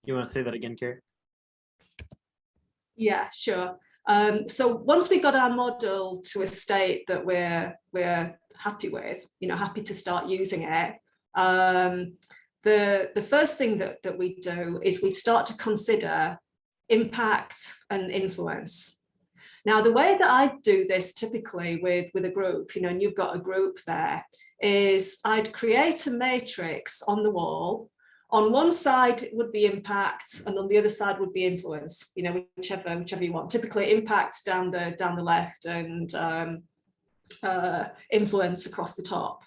You want to say that again, Kerry? Yeah, sure. So once we got our model to a state that we're happy with, happy to start using it, the first thing that we do is we start to consider impact and influence. Now, the way that I do this typically with a group, and you've got a group there, is I'd create a matrix on the wall. On one side it would be impact, and on the other side would be influence. Whichever you want. Typically, impact down the left, and influence across the top.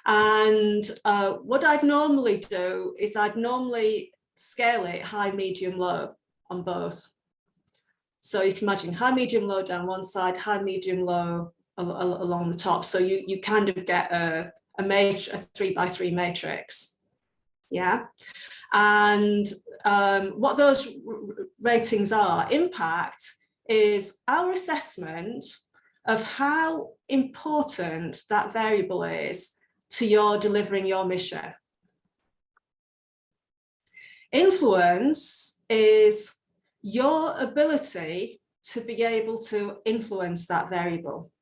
And what I'd normally do is I'd normally scale it high, medium, low on both. So you can imagine high, medium, low down one side, high, medium, low along the top. So you kind of get a 3x3 matrix. Yeah. And what those ratings are, impact is our assessment of how important that variable is to your delivering your mission. Influence is your ability to be able to influence that variable.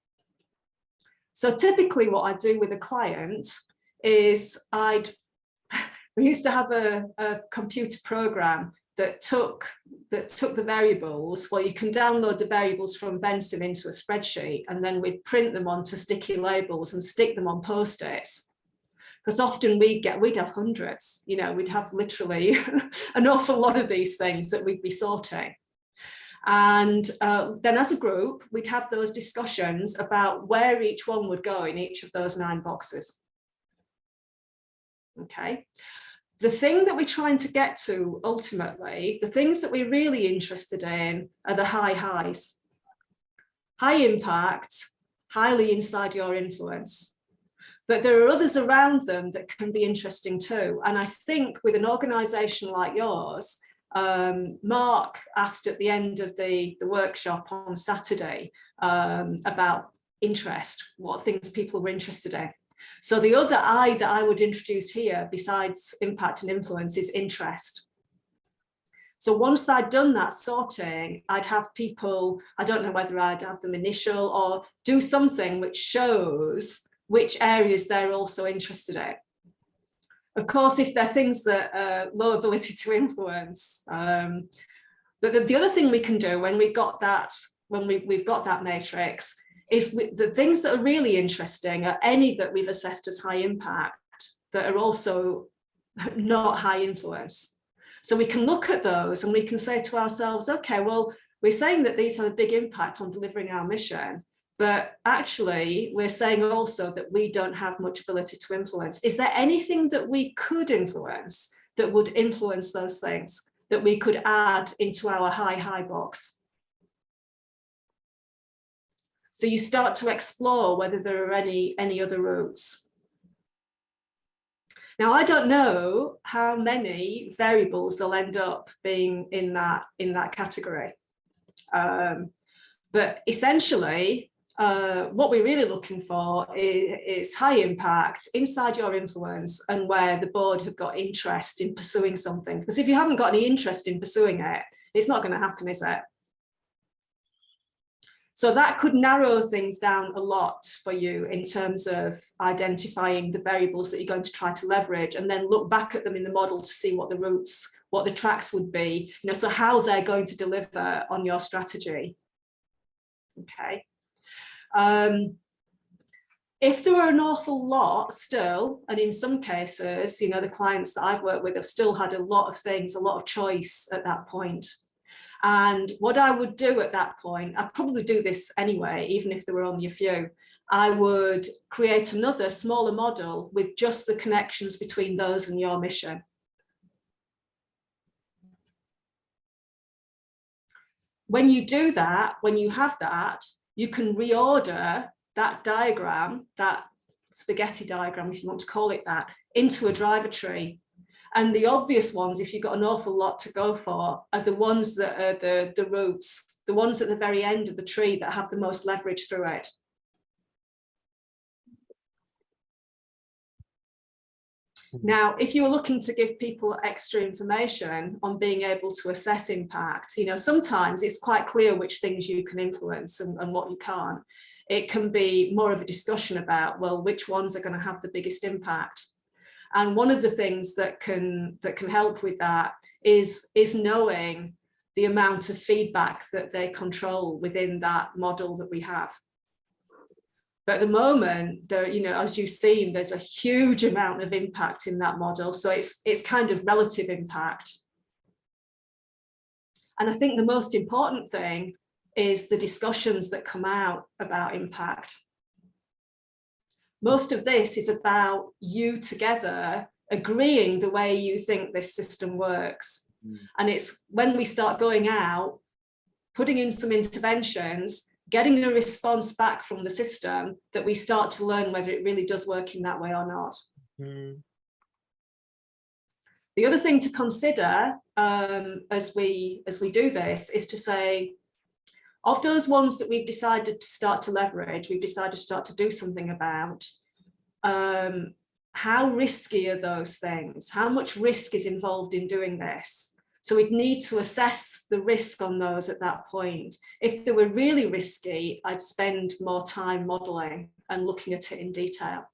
So typically what I do with a client is we used to have a computer program that took the variables. Well, you can download the variables from Benson into a spreadsheet, and then we'd print them onto sticky labels and stick them on Post-its. Because often we'd have hundreds, we'd have literally an awful lot of these things that we'd be sorting. And then as a group, we'd have those discussions about where each one would go in each of those 9 boxes. Okay. The thing that we're trying to get to ultimately, the things that we're really interested in are the high highs. High impact, highly inside your influence. But there are others around them that can be interesting too. And I think with an organisation like yours, Marc asked at the end of the workshop on Saturday about interest, what things people were interested in. So the other I that I would introduce here, besides impact and influence, is interest. So once I'd done that sorting, I'd have people, I don't know whether I'd have them initial or do something which shows which areas they're also interested in. Of course, if they're things that are low ability to influence, but the other thing we can do when we've got that matrix is the things that are really interesting are any that we've assessed as high impact that are also not high influence. So we can look at those and we can say to ourselves, okay, well, we're saying that these have a big impact on delivering our mission, but actually we're saying also that we don't have much ability to influence. Is there anything that we could influence that would influence those things that we could add into our high box? So you start to explore whether there are any other routes. Now, I don't know how many variables they'll end up being in that category. But essentially, what we're really looking for is high impact, inside your influence, and where the board have got interest in pursuing something. Because if you haven't got any interest in pursuing it, it's not going to happen, is it? So that could narrow things down a lot for you in terms of identifying the variables that you're going to try to leverage, and then look back at them in the model to see what the routes, what the tracks would be, so how they're going to deliver on your strategy. Okay. If there are an awful lot still, and in some cases, the clients that I've worked with have still had a lot of things, a lot of choice at that point. And what I would do at that point, I'd probably do this anyway, even if there were only a few, I would create another smaller model with just the connections between those and your mission. When you do that, when you have that, you can reorder that diagram, that spaghetti diagram, if you want to call it that, into a driver tree. And the obvious ones, if you've got an awful lot to go for, are the ones that are the roots, the ones at the very end of the tree that have the most leverage through it. Now, if you're looking to give people extra information on being able to assess impact, sometimes it's quite clear which things you can influence and what you can't. It can be more of a discussion about, well, which ones are going to have the biggest impact. And one of the things that can help with that is knowing the amount of feedback that they control within that model that we have. But at the moment, there, as you've seen, there's a huge amount of impact in that model. So it's kind of relative impact. And I think the most important thing is the discussions that come out about impact. Most of this is about you together agreeing the way you think this system works. And it's when we start going out, putting in some interventions, getting a response back from the system, that we start to learn whether it really does work in that way or not. The other thing to consider as we do this is to say, of those ones that we've decided to start to leverage, we've decided to start to do something about, how risky are those things? How much risk is involved in doing this? So we'd need to assess the risk on those at that point. If they were really risky, I'd spend more time modeling and looking at it in detail.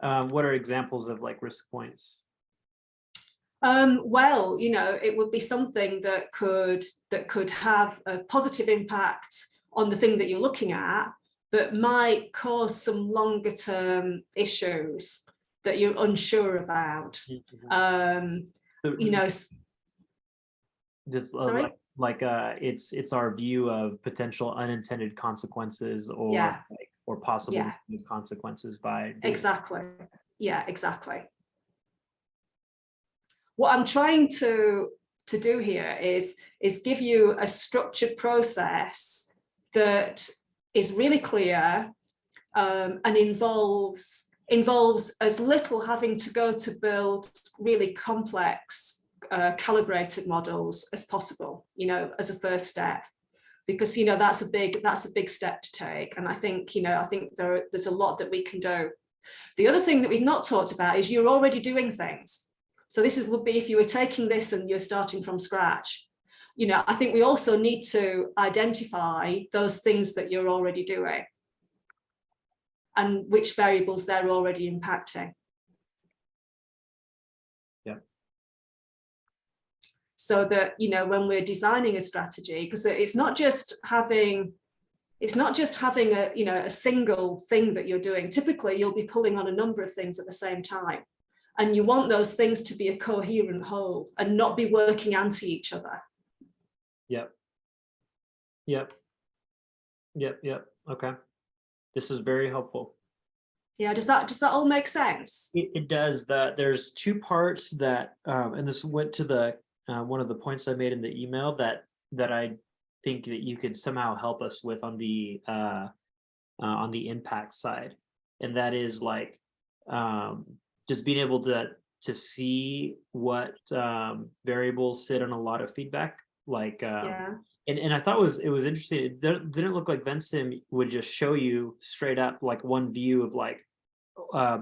What are examples of like risk points? Well, it would be something that could have a positive impact on the thing that you're looking at, but might cause some longer term issues that you're unsure about. Just sorry? It's our view of potential unintended consequences or possible consequences by exactly. Yeah, exactly. What I'm trying to do here is give you a structured process that is really clear and involves as little having to go to build really complex calibrated models as possible, as a first step, because that's a big step to take. And I think there's a lot that we can do. The other thing that we've not talked about is you're already doing things. So this would be if you were taking this and you're starting from scratch. I think we also need to identify those things that you're already doing and which variables they're already impacting. Yeah. So that, when we're designing a strategy, because it's not just having a single thing that you're doing. Typically, you'll be pulling on a number of things at the same time. And you want those things to be a coherent whole and not be working anti each other. Yep. Okay. This is very helpful. Yeah, does that all make sense? It does. There's two parts that, and this went to the one of the points I made in the email that I think that you could somehow help us with on the impact side, and that is like just being able to see what variables sit on a lot of feedback, like and I thought it was interesting. It didn't look like Vensim would just show you straight up like one view of like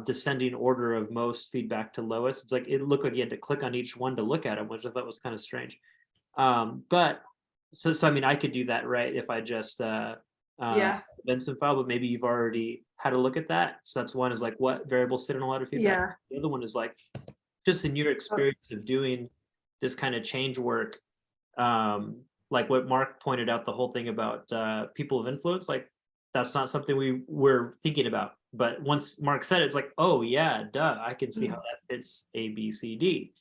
descending order of most feedback to lowest. It's like it looked like you had to click on each one to look at them, which I thought was kind of strange. But so I mean, I could do that, right, if I just Vensim file, but maybe you've already had a look at that. So that's one, is like what variables sit in a lot of feedback. The other one is like just in your experience of doing this kind of change work, like what Marc pointed out, the whole thing about people of influence, like that's not something we were thinking about. But once Marc said it, it's like, oh yeah, duh, I can see how that fits A, B, C, D.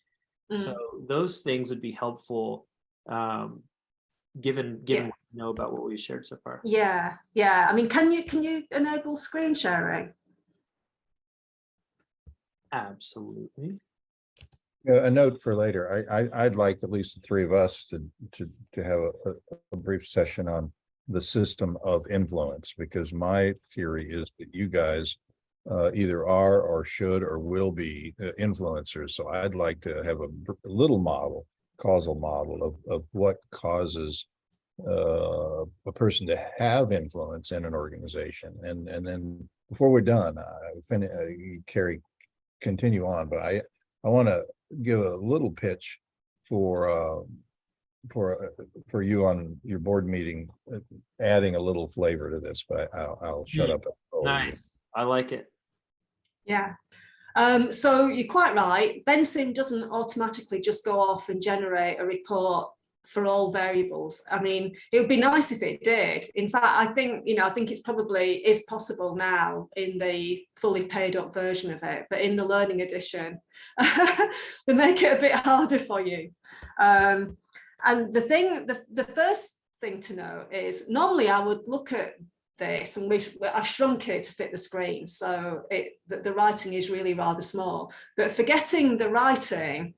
So those things would be helpful, given what you know about what we've shared so far. Yeah. I mean, can you enable screen sharing? Absolutely. A note for later. I'd like at least the three of us to have a brief session on the system of influence, because my theory is that you guys either are or should or will be influencers. So I'd like to have a little model, causal model of what causes a person to have influence in an organization. And then before we're done, Kerry continue on, but I want to give a little pitch for you on your board meeting, adding a little flavor to this, but I'll shut up. Nice. I like it. Yeah. So you're quite right. Bensim doesn't automatically just go off and generate a report for all variables. I mean, it would be nice if it did. In fact, I think it's probably is possible now in the fully paid up version of it, but in the learning edition, they make it a bit harder for you. And the first thing to know is normally I would look at this, and I've shrunk it to fit the screen, so the writing is really rather small. But forgetting the writing,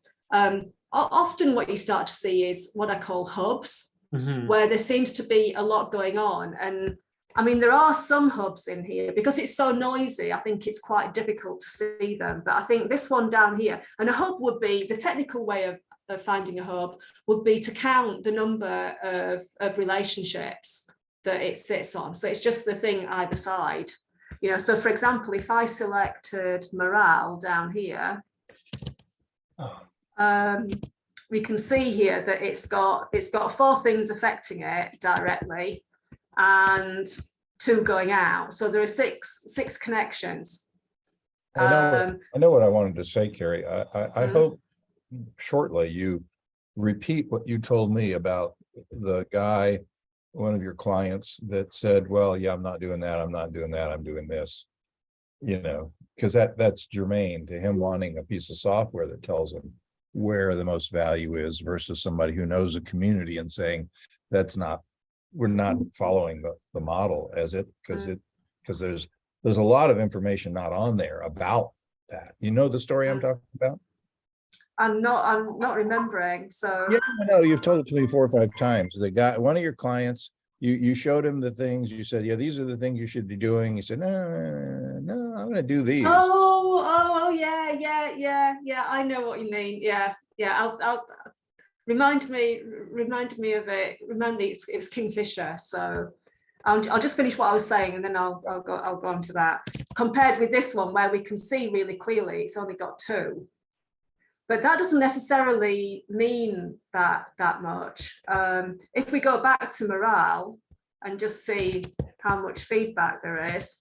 often what you start to see is what I call hubs, where there seems to be a lot going on. And I mean, there are some hubs in here because it's so noisy. I think it's quite difficult to see them. But I think this one down here, and a hub would be the technical way of finding a hub would be to count the number of relationships that it sits on. So it's just the thing either side. So for example, if I selected morale down here, we can see here that it's got 4 things affecting it directly and 2 going out. So there are six connections. I know what I wanted to say, Kerry. I hope shortly you repeat what you told me about the guy, one of your clients, that said, well, yeah, I'm not doing that, I'm not doing that, I'm doing this, because that's germane to him wanting a piece of software that tells him where the most value is, versus somebody who knows the community and saying we're not following the model as it, because there's a lot of information not on there about that. The story I'm talking about? I'm not remembering. So yeah, I know you've told it to me 4 or 5 times. The guy, one of your clients, you showed him the things. You said, yeah, these are the things you should be doing. He said, no, I'm going to do these. Oh, yeah. I know what you mean. Yeah. I'll remind me of it. Remind me, it was Kingfisher. So I'll just finish what I was saying, and then I'll go on to that. Compared with this one, where we can see really clearly, it's only got 2. But that doesn't necessarily mean that much. If we go back to morale and just see how much feedback there is.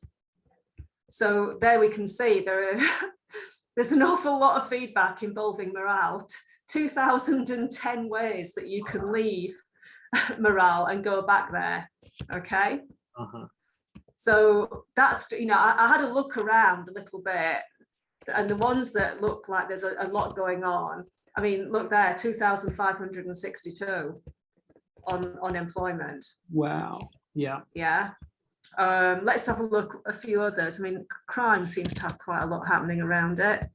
So there we can see there's an awful lot of feedback involving morale. 2010 ways that you can leave morale and go back there, okay? So that's, I had a look around a little bit, and the ones that look like there's a lot going on, I mean, look there, 2,562 on employment. Wow. Yeah. Let's have a look a few others. I mean, crime seems to have quite a lot happening around it.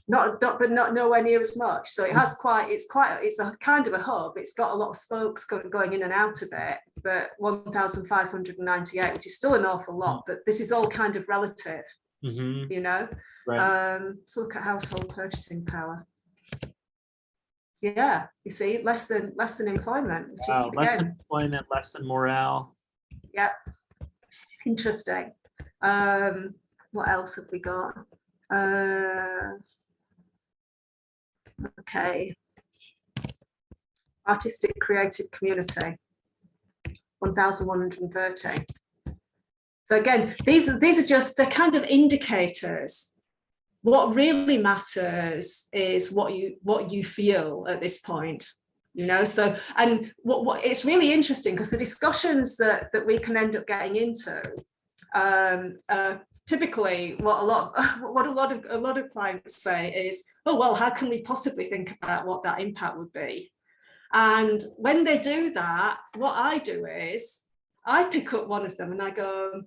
Not nowhere near as much. So it's a kind of a hub. It's got a lot of spokes going in and out of it, but 1,598, which is still an awful lot, but this is all kind of relative. Right. So look at household purchasing power. Yeah, you see, less than employment. Which wow, is, less again, than employment, less than morale. Yeah, interesting. What else have we got? Okay, artistic creative community, 1,130. So again, these are just the kind of indicators. What really matters is what you feel at this point, So, and what it's really interesting, because the discussions that we can end up getting into, typically what a lot of clients say is, oh well, how can we possibly think about what that impact would be? And when they do that, what I do is I pick up one of them and I go,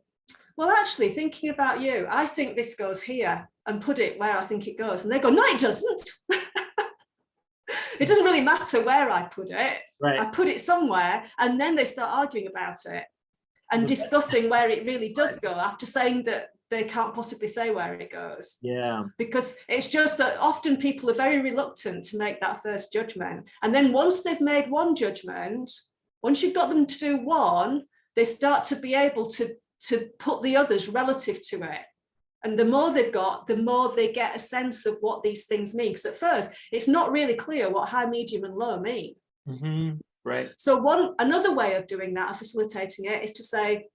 well, actually, thinking about you, I think this goes here, and put it where I think it goes. And they go, no, it doesn't. It doesn't really matter where I put it. Right. I put it somewhere, and then they start arguing about it and discussing where it really does go, after saying that they can't possibly say where it goes. Yeah. Because it's just that often people are very reluctant to make that first judgment. And then once they've made one judgment, once you've got them to do one, they start to be able to put the others relative to it. And the more they've got, the more they get a sense of what these things mean. Because at first, it's not really clear what high, medium, and low mean. Right. So another way of doing that, of facilitating it, is to say,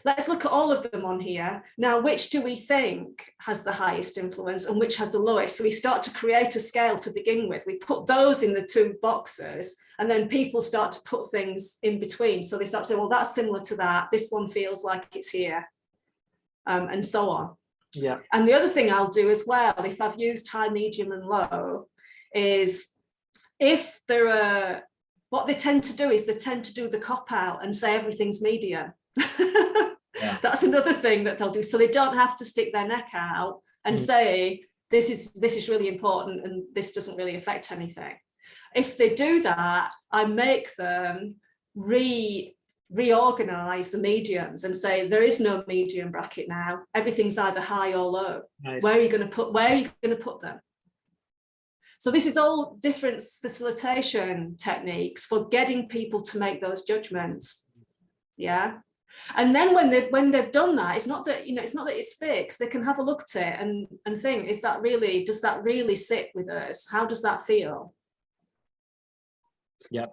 let's look at all of them on here. Now, which do we think has the highest influence and which has the lowest? So we start to create a scale to begin with. We put those in the two boxes, and then people start to put things in between. So they start to say, well, that's similar to that. This one feels like it's here, and so on. Yeah. And the other thing I'll do as well, if I've used high, medium, and low, is if there are, what they tend to do is they tend to do the cop out and say everything's medium. Yeah. That's another thing that they'll do. So they don't have to stick their neck out and say, this is really important and this doesn't really affect anything. If they do that, I make them reorganize the mediums and say, there is no medium bracket now. Everything's either high or low. Nice. Where are you going to put them? So this is all different facilitation techniques for getting people to make those judgments. Yeah. And then when they've done that, it's not that it's fixed. They can have a look at it and think, does that really sit with us? How does that feel? Yeah.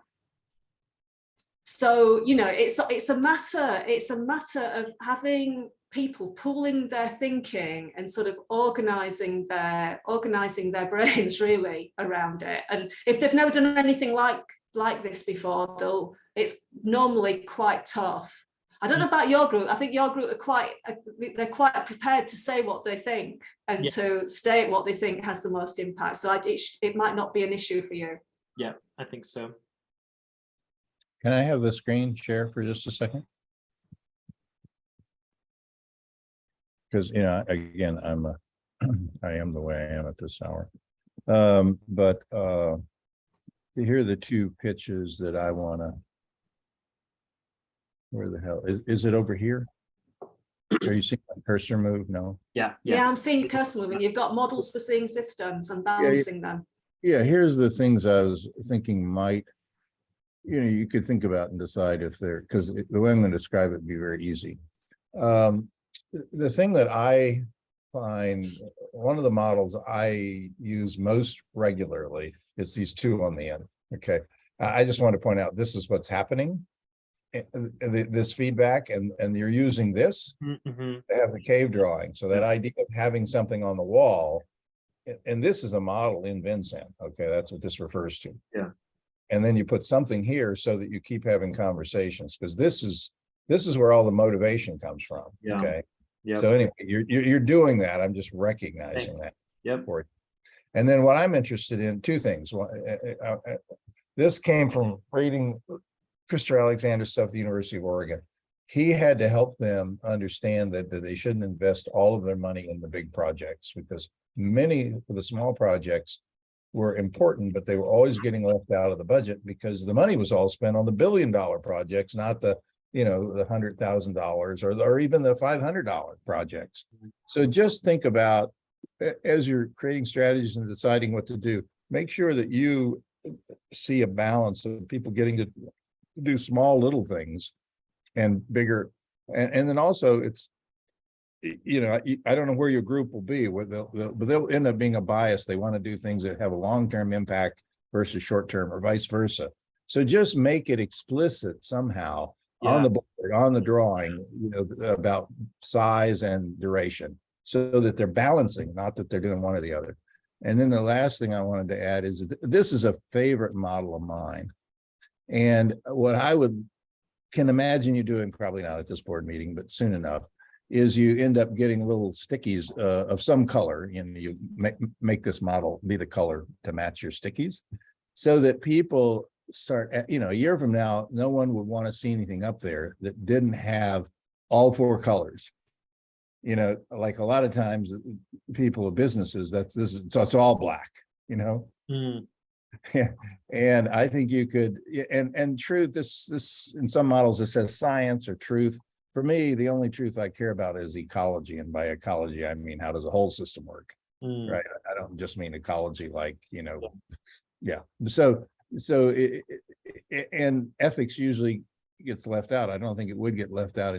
So, it's a matter of having people pooling their thinking and sort of organizing their brains really around it. And if they've never done anything like this before, it's normally quite tough. I don't know about your group. I think your group they're quite prepared to say what they think and to state what they think has the most impact. So it might not be an issue for you. Yeah, I think so. Can I have the screen share for just a second? Because, again, I am the way I am at this hour. But here are the two pitches that I want to. Where the hell is it over here? Are you seeing my cursor move? No. Yeah, I'm seeing your cursor moving. You've got models for seeing systems and balancing them. Yeah, here's the things I was thinking might, you could think about and decide if they're, because the way I'm going to describe it would be very easy. The thing that I find, one of the models I use most regularly is these two on the end. Okay, I just want to point out this is what's happening. This feedback, and you're using this to have the cave drawing. So that idea of having something on the wall, and this is a model in Vincent. Okay, that's what this refers to. Yeah. And then you put something here so that you keep having conversations, because this is where all the motivation comes from. Yeah. Okay. Yeah. So anyway, you're doing that. I'm just recognizing that. Yep. For you. And then what I'm interested in, two things. This came from reading Christopher Alexander's stuff at the University of Oregon. He had to help them understand that they shouldn't invest all of their money in the big projects, because many of the small projects were important, but they were always getting left out of the budget because the money was all spent on the $1 billion projects, not the the $100,000 or even the $500 projects. So just think about, as you're creating strategies and deciding what to do, make sure that you see a balance of people getting to do small little things and bigger, and then also it's, I don't know where your group will be, where they'll end up being a bias. They want to do things that have a long-term impact versus short-term, or vice versa. So just make it explicit somehow on the board, on the drawing, about size and duration, so that they're balancing, not that they're doing one or the other. And then the last thing I wanted to add is that this is a favorite model of mine. And what I can imagine you doing, probably not at this board meeting, but soon enough, is you end up getting little stickies of some color, and you make this model be the color to match your stickies, so that people start, a year from now, no one would want to see anything up there that didn't have all four colors. Like a lot of times people of businesses, it's all black, Yeah, and I think you could, and truth, this in some models it says science or truth. For me, the only truth I care about is ecology, and by ecology I mean, how does a whole system work, right? I don't just mean ecology like, yeah. So and ethics usually gets left out. I don't think it would get left out,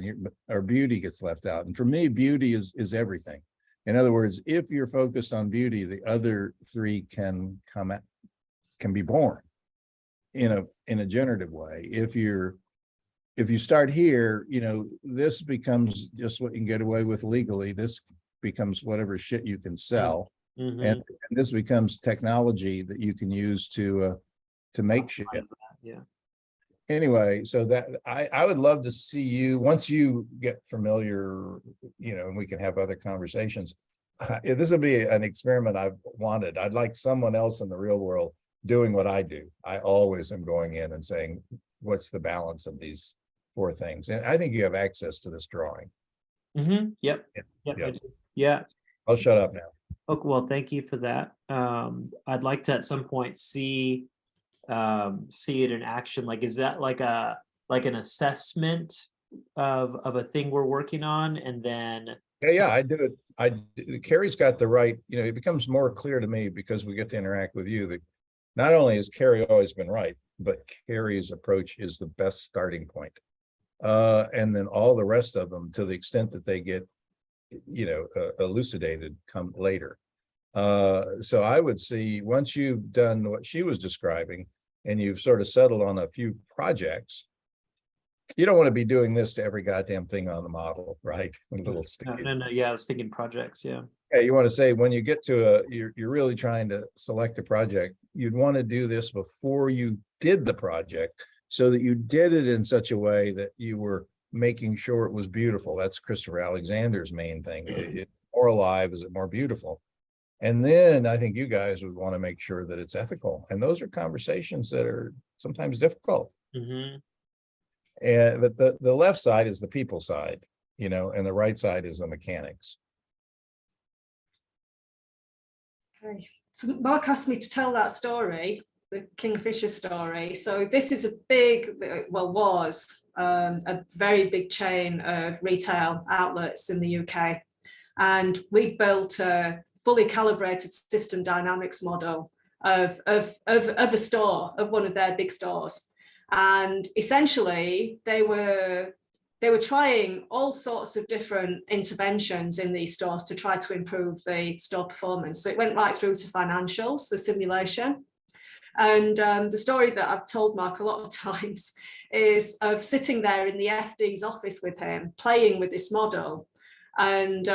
or beauty gets left out. And for me, beauty is everything. In other words, if you're focused on beauty, the other three can be born in a generative way. If you start here, this becomes just what you can get away with legally. This becomes whatever shit you can sell. Mm-hmm. And this becomes technology that you can use to make shit. Yeah. Anyway, so that I would love to see you once you get familiar, and we can have other conversations. This would be an experiment I've wanted. I'd like someone else in the real world doing what I do. I always am going in and saying, what's the balance of these four things? And I think you have access to this drawing. Mm-hmm. Yep. Yep. Yeah. Yeah. I'll shut up now. Okay, well, thank you for that. I'd like to at some point see it in action. Like, is that like an assessment of a thing we're working on, and then Yeah, I do it. Kerry's got the right, it becomes more clear to me because we get to interact with you that not only has Kerry always been right, but Kerry's approach is the best starting point. And then all the rest of them, to the extent that they get, elucidated, come later. So I would see, once you've done what she was describing and you've sort of settled on a few projects, you don't want to be doing this to every goddamn thing on the model, right? A little sticky. No. Yeah, I was thinking projects. Yeah. Yeah, you want to say when you get to you're really trying to select a project, you'd want to do this before you did the project, so that you did it in such a way that you were making sure it was beautiful. That's Christopher Alexander's main thing. It's more alive, is it more beautiful? And then I think you guys would want to make sure that it's ethical. And those are conversations that are sometimes difficult. Mm-hmm. But the left side is the people side, and the right side is the mechanics. Okay. So Mark asked me to tell that story, the Kingfisher story. So this is was a very big chain of retail outlets in the UK. And we built a fully calibrated system dynamics model of a store, of one of their big stores. And essentially they were trying all sorts of different interventions in these stores to try to improve the store performance. So it went right through to financials, the simulation. And the story that I've told Mark a lot of times is of sitting there in the FD's office with him, playing with this model and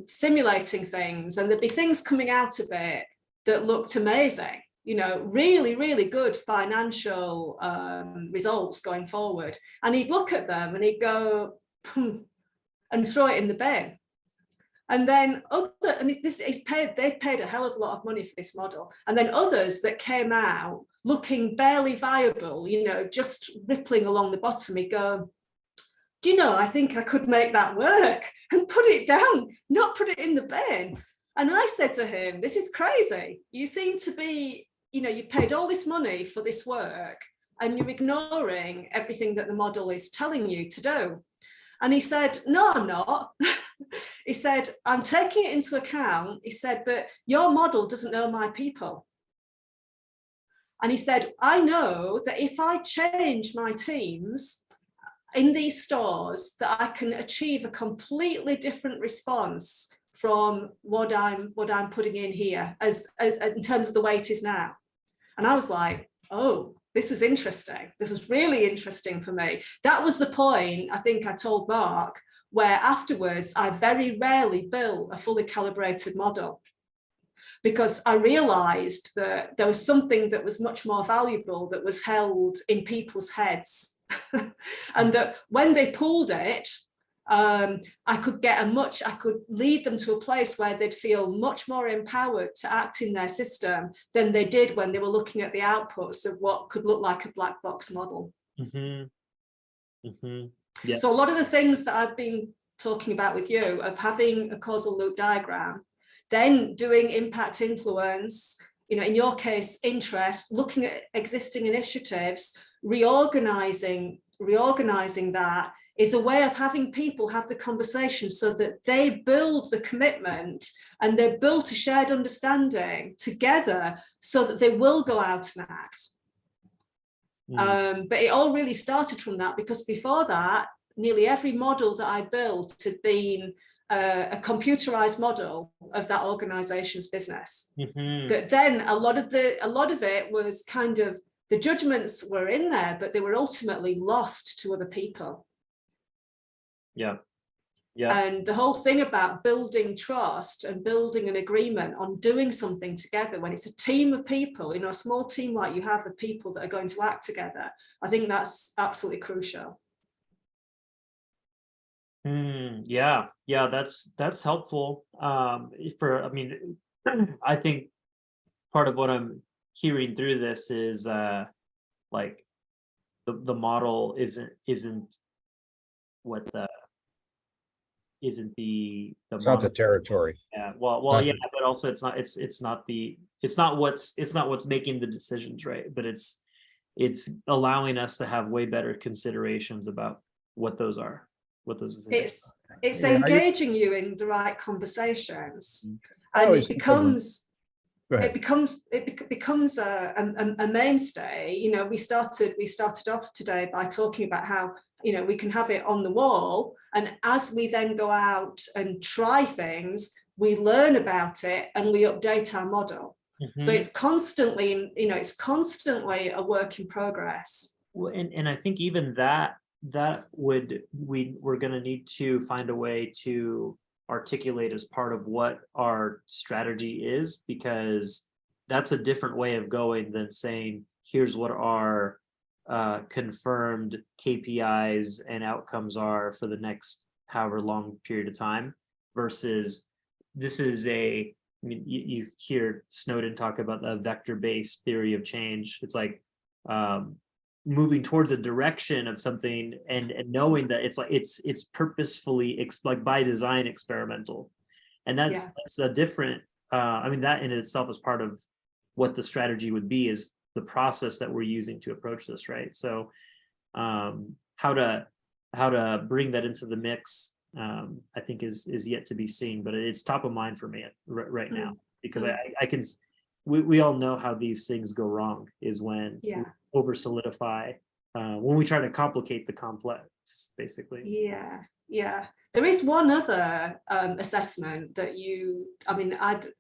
simulating things. And there'd be things coming out of it that looked amazing. Really, really good financial results going forward. And he'd look at them and he'd go, and throw it in the bin. And then they paid a hell of a lot of money for this model. And then others that came out looking barely viable, just rippling along the bottom, he'd go, I think I could make that work, and put it down, not put it in the bin. And I said to him, this is crazy. You seem to be, you paid all this money for this work and you're ignoring everything that the model is telling you to do. And he said, no, I'm not. He said, I'm taking it into account. He said, but your model doesn't know my people. And he said, I know that if I change my teams in these stores, that I can achieve a completely different response from what I'm putting in here as in terms of the way it is now. And I was like, oh, this is interesting. This is really interesting for me. That was the point, I think I told Mark, where afterwards I very rarely built a fully calibrated model, because I realized that there was something that was much more valuable that was held in people's heads. And that when they pulled it, I could lead them to a place where they'd feel much more empowered to act in their system than they did when they were looking at the outputs of what could look like a black box model. Mm-hmm. Mm-hmm. Yeah. So a lot of the things that I've been talking about with you, of having a causal loop diagram, then doing impact influence, in your case, interest, looking at existing initiatives, reorganizing that, is a way of having people have the conversation so that they build the commitment and they build a shared understanding together so that they will go out and act. But it all really started from that, because before that, nearly every model that I built had been a computerized model of that organization's business. Mm-hmm. That then a lot of it was kind of, the judgments were in there, but they were ultimately lost to other people. Yeah. Yeah. And the whole thing about building trust and building an agreement on doing something together, when it's a team of people, a small team like you have of people that are going to act together, I think that's absolutely crucial. Yeah, that's helpful. I think part of what I'm hearing through this is like the model isn't what the isn't the It's not model. the territory. Yeah, well, Not yeah, but also it's not what's making the decisions, right? But it's allowing us to have way better considerations about what those are, what those decisions are. It's engaging you in the right conversations, and it becomes a mainstay. We started off today by talking about how we can have it on the wall, and as we then go out and try things, we learn about it and we update our model. Mm-hmm. So it's constantly a work in progress. Well, and I think even we're going to need to find a way to articulate as part of what our strategy is, because that's a different way of going than saying, here's what our confirmed KPIs and outcomes are for the next however long period of time, versus this is you hear Snowden talk about the vector-based theory of change. It's like moving towards a direction of something and knowing that it's purposefully like by design experimental, and that's a different that in itself is part of what the strategy would be, is the process that we're using to approach this, right? So how to bring that into the mix, I think is yet to be seen, but it's top of mind for me right now, because I can, we all know how these things go wrong, is when we over solidify, when we try to complicate the complex, basically. Yeah. There is one other assessment that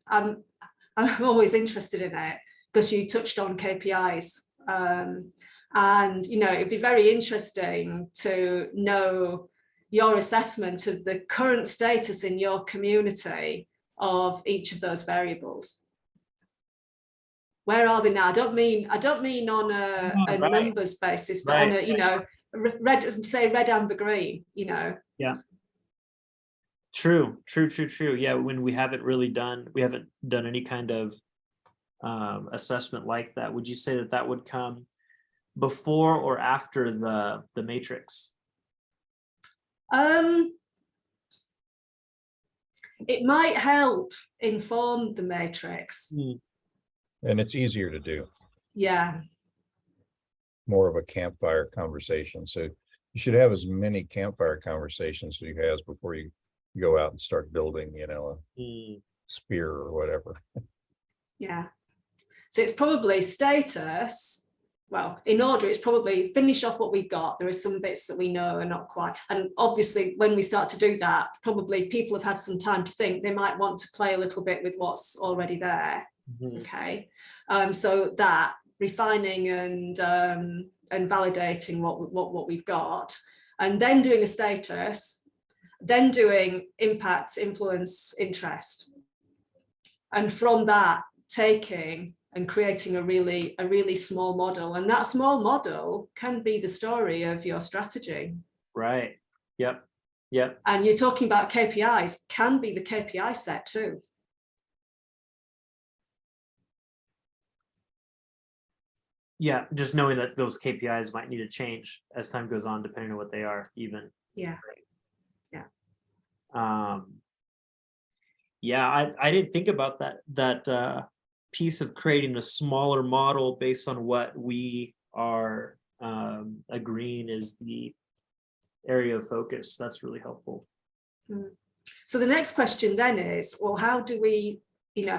I'm always interested in it, because you touched on KPIs, and it'd be very interesting to know your assessment of the current status in your community of each of those variables. Where are they now? I don't mean on a numbers basis, but on a red, amber, green. Yeah. True. Yeah, when we haven't done any kind of assessment like that. Would you say that would come before or after the matrix? It might help inform the matrix. And it's easier to do. Yeah. More of a campfire conversation. So you should have as many campfire conversations as you have before you go out and start building, a spear or whatever. Yeah. So it's probably status. Well, in order, it's probably finish off what we've got. There are some bits that we know are not quite. And obviously, when we start to do that, probably people have had some time to think. They might want to play a little bit with what's already there. Mm-hmm. Okay. So that refining and validating what we've got, and then doing a status, then doing impact, influence, interest. And from that, taking and creating a really small model, and that small model can be the story of your strategy. Right. Yep. And you're talking about KPIs, can be the KPI set too. Yeah, just knowing that those KPIs might need to change as time goes on, depending on what they are, even. Yeah. I didn't think about that piece of creating a smaller model based on what we are agreeing is the area of focus. That's really helpful. So the next question then is, well, how do we get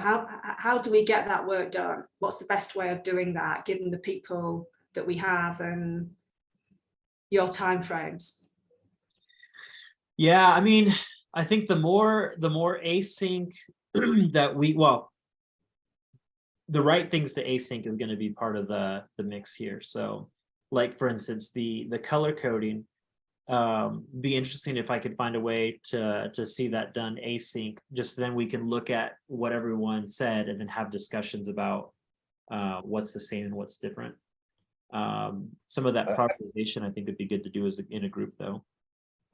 that work done? What's the best way of doing that, given the people that we have and your timeframes? Yeah, I think the more async that the right things to async is going to be part of the mix here. So like, for instance, the color coding, be interesting if I could find a way to see that done async, just then we can look at what everyone said and then have discussions about what's the same and what's different. Some of that prioritization I think would be good to do in a group though.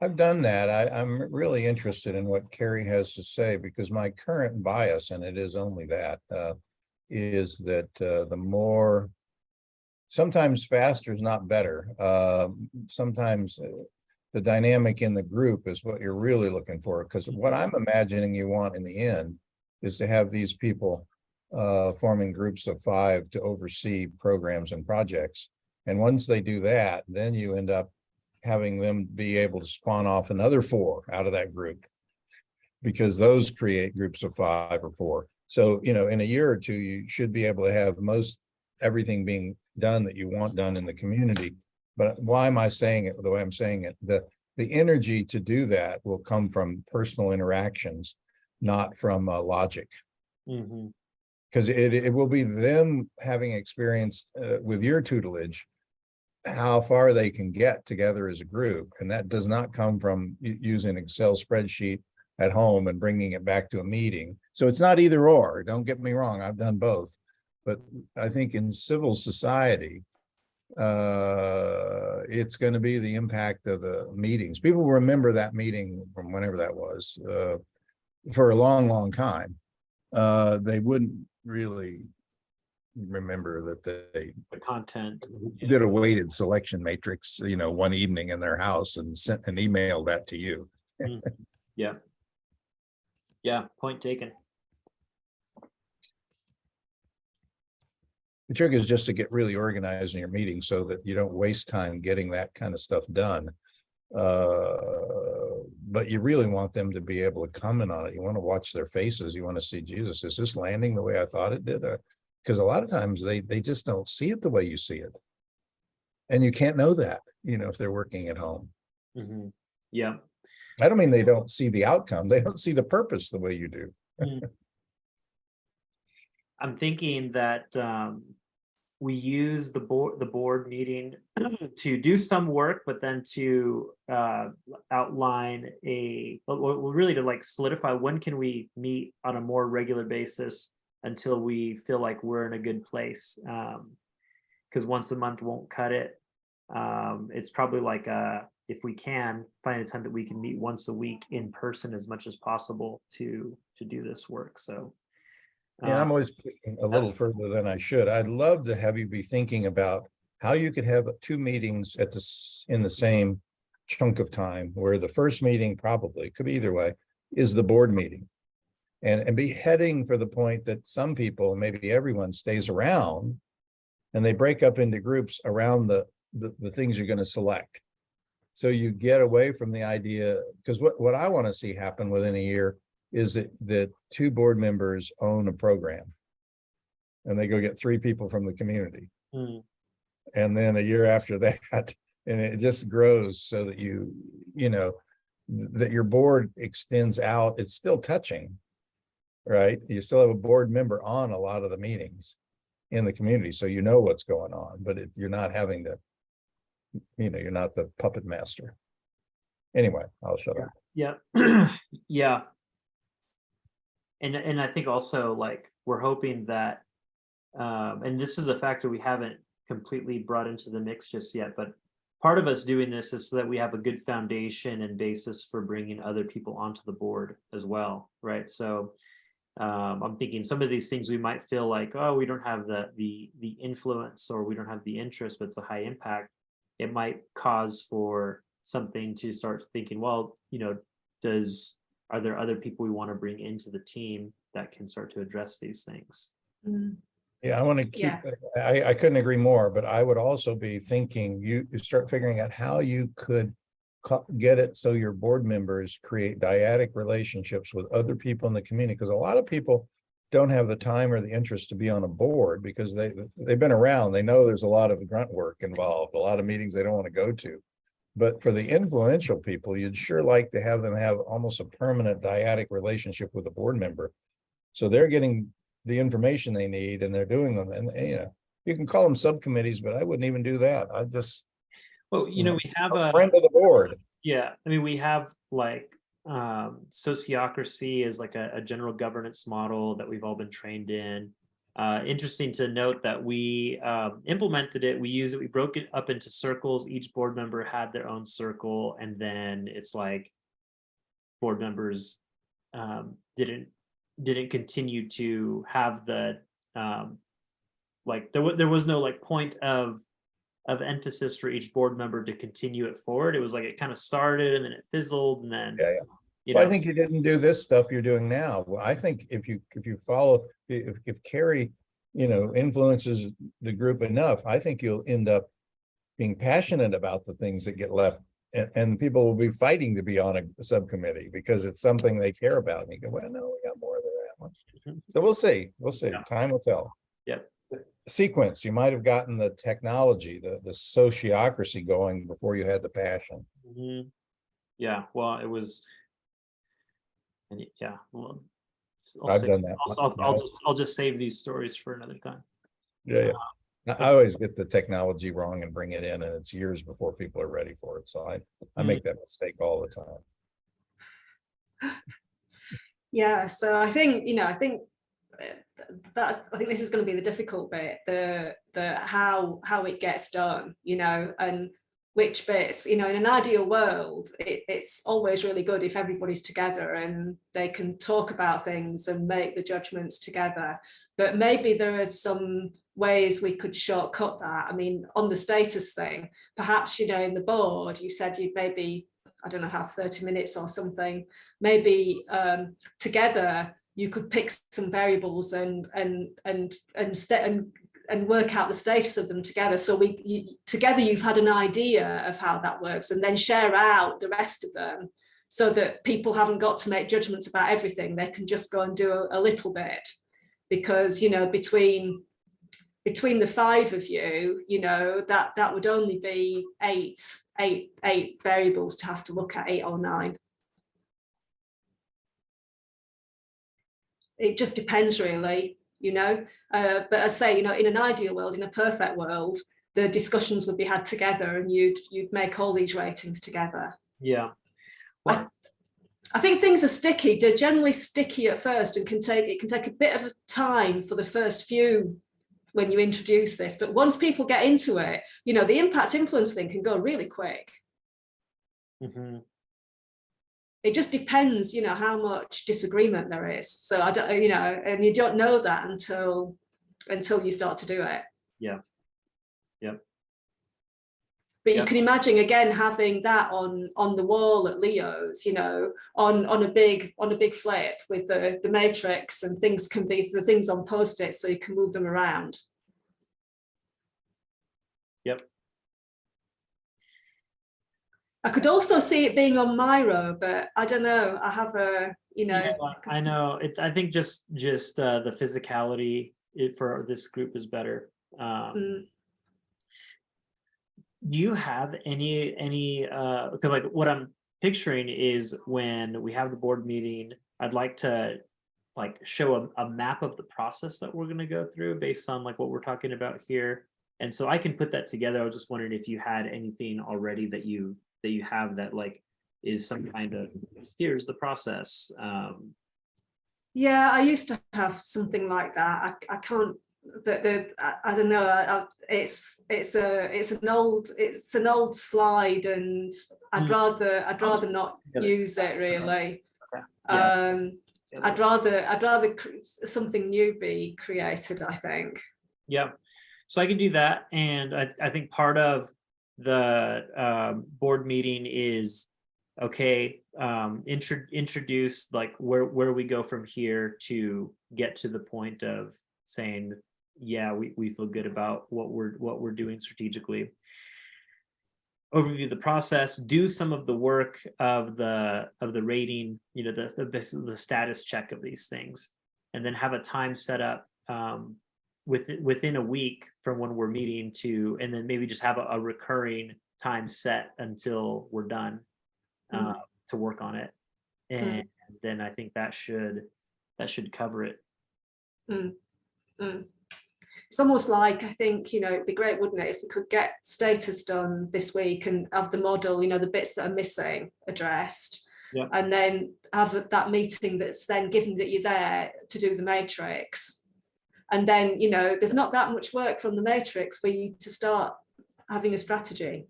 I've done that. I'm really interested in what Kerry has to say, because my current bias, and it is only that, is that the more, sometimes faster is not better. Sometimes the dynamic in the group is what you're really looking for, because what I'm imagining you want in the end is to have these people forming groups of 5 to oversee programs and projects. And once they do that, then you end up having them be able to spawn off another 4 out of that group, because those create groups of 5 or 4. So, you know, in a year or 2, you should be able to have most everything being done that you want done in the community. But why am I saying it the way I'm saying it? The energy to do that will come from personal interactions, not from logic. Because it will be them having experienced with your tutelage how far they can get together as a group. And that does not come from using an Excel spreadsheet at home and bringing it back to a meeting. So it's not either or, don't get me wrong, I've done both. But I think in civil society, it's going to be the impact of the meetings. People remember that meeting from whenever that was for a long time. They wouldn't really remember that they The content did a weighted selection matrix, you know, one evening in their house and sent an email that to you. Yeah, point taken. The trick is just to get really organized in your meeting so that you don't waste time getting that kind of stuff done. But you really want them to be able to comment on it. You want to watch their faces. You want to see, Jesus, is this landing the way I thought it did? Because a lot of times they just don't see it the way you see it. And you can't know that, you know, if they're working at home. Yeah. I don't mean they don't see the outcome. They don't see the purpose the way you do. I'm thinking that we use the board meeting to do some work, but then to outline really to like solidify when can we meet on a more regular basis until we feel like we're in a good place. Because once a month won't cut it. It's probably like if we can find a time that we can meet once a week in person as much as possible to do this work. So and I'm always pushing a little further than I should. I'd love to have you be thinking about how you could have 2 meetings in the same chunk of time, where the first meeting, probably could be either way, is the board meeting, and be heading for the point that some people, maybe everyone, stays around and they break up into groups around the things you're going to select. So you get away from the idea, because what I want to see happen within a year is that 2 board members own a program and they go get 3 people from the community. And then a year after that, and it just grows so that you know, that your board extends out. It's still touching, right? You still have a board member on a lot of the meetings in the community, so you know what's going on, but you're not having to, you know, you're not the puppet master. Anyway, I'll shut up. Yeah. Yeah. And I think also, like, we're hoping that and this is a factor we haven't completely brought into the mix just yet, but part of us doing this is so that we have a good foundation and basis for bringing other people onto the board as well, right? So I'm thinking some of these things we might feel like, oh, we don't have the influence, or we don't have the interest, but it's a high impact. It might cause for something to start thinking, well, you know, are there other people we want to bring into the team that can start to address these things? Yeah, I want to keep, I couldn't agree more, but I would also be thinking, you start figuring out how you could get it so your board members create dyadic relationships with other people in the community, because a lot of people don't have the time or the interest to be on a board because they've been around. They know there's a lot of grunt work involved, a lot of meetings they don't want to go to. But for the influential people, you'd sure like to have them have almost a permanent dyadic relationship with a board member. So they're getting the information they need and they're doing them. And, you know, you can call them subcommittees, but I wouldn't even do that. I just, Well, you know, we have a friend of the board. Yeah, I mean, we have like sociocracy is like a general governance model that we've all been trained in. Interesting to note that we implemented it, we used it, we broke it up into circles. Each board member had their own circle, and then it's like board members didn't continue to have the like there was no like point of emphasis for each board member to continue it forward. It was like it kind of started and then it fizzled, and then Yeah. Well, I think you didn't do this stuff you're doing now. Well, I think if you follow, if Kerry, you know, influences the group enough, I think you'll end up being passionate about the things that get left, and people will be fighting to be on a subcommittee because it's something they care about. And you go, well, no, we got more of that one. So we'll see. Yeah. Time will tell. Yep. Sequence, you might have gotten the technology, the sociocracy going before you had the passion. Mm-hmm. Yeah, well, it was, and yeah, well, I've done that. I'll just save these stories for another time. Yeah. I always get the technology wrong and bring it in, and it's years before people are ready for it. So I make that mistake all the time. Yeah, so I think, you know, I think this is going to be the difficult bit, the how it gets done, you know, and which bits, you know, in an ideal world, it's always really good if everybody's together and they can talk about things and make the judgments together. But maybe there are some ways we could shortcut that. I mean, on the status thing, perhaps, you know, in the board, you said you'd maybe, I don't know, have 30 minutes or something, maybe together you could pick some variables and work out the status of them together. So together you've had an idea of how that works, and then share out the rest of them so that people haven't got to make judgments about everything. They can just go and do a little bit, because, you know, between the five of you, you know, that would only be eight variables to have to look at, 8 or 9. It just depends, really, you know. But I say, you know, in an ideal world, in a perfect world, the discussions would be had together, and you'd make all these ratings together. Yeah. Well, I think things are sticky. They're generally sticky at first, and it can take a bit of time for the first few when you introduce this. But once people get into it, you know, the impact influence thing can go really quick. Mm-hmm. It just depends, you know, how much disagreement there is. So I don't, you know, and you don't know that until you start to do it. Yeah. Yep. But you can imagine, again, having that on the wall at Leo's, you know, on a big flip with the matrix, and things can be the things on post-its, so you can move them around. Yep. I could also see it being on Miro, but I don't know. I have a, you know. Yeah, I know. I think just the physicality for this group is better. Do you have any because like what I'm picturing is when we have the board meeting, I'd like to like show a map of the process that we're going to go through based on like what we're talking about here. And so I can put that together. I was just wondering if you had anything already that you have that like is some kind of, here's the process. Yeah, I used to have something like that. I can't, but I don't know. It's an old slide, and I'd rather not use it, really. Okay. Yeah. I'd rather something new be created, I think. Yeah, so I can do that, and I think part of the board meeting is okay, introduce like where we go from here to get to the point of saying, yeah, we feel good about what we're doing strategically. Overview the process, do some of the work of the rating, you know, the status check of these things, and then have a time set up within a week from when we're meeting to, and then maybe just have a recurring time set until we're done to work on it. And then I think that should cover it. It's almost like, I think, it'd be great, wouldn't it, if we could get status done this week and have the model, the bits that are missing addressed, and then have that meeting that's then given that you're there to do the matrix. And then, there's not that much work from the matrix for you to start having a strategy.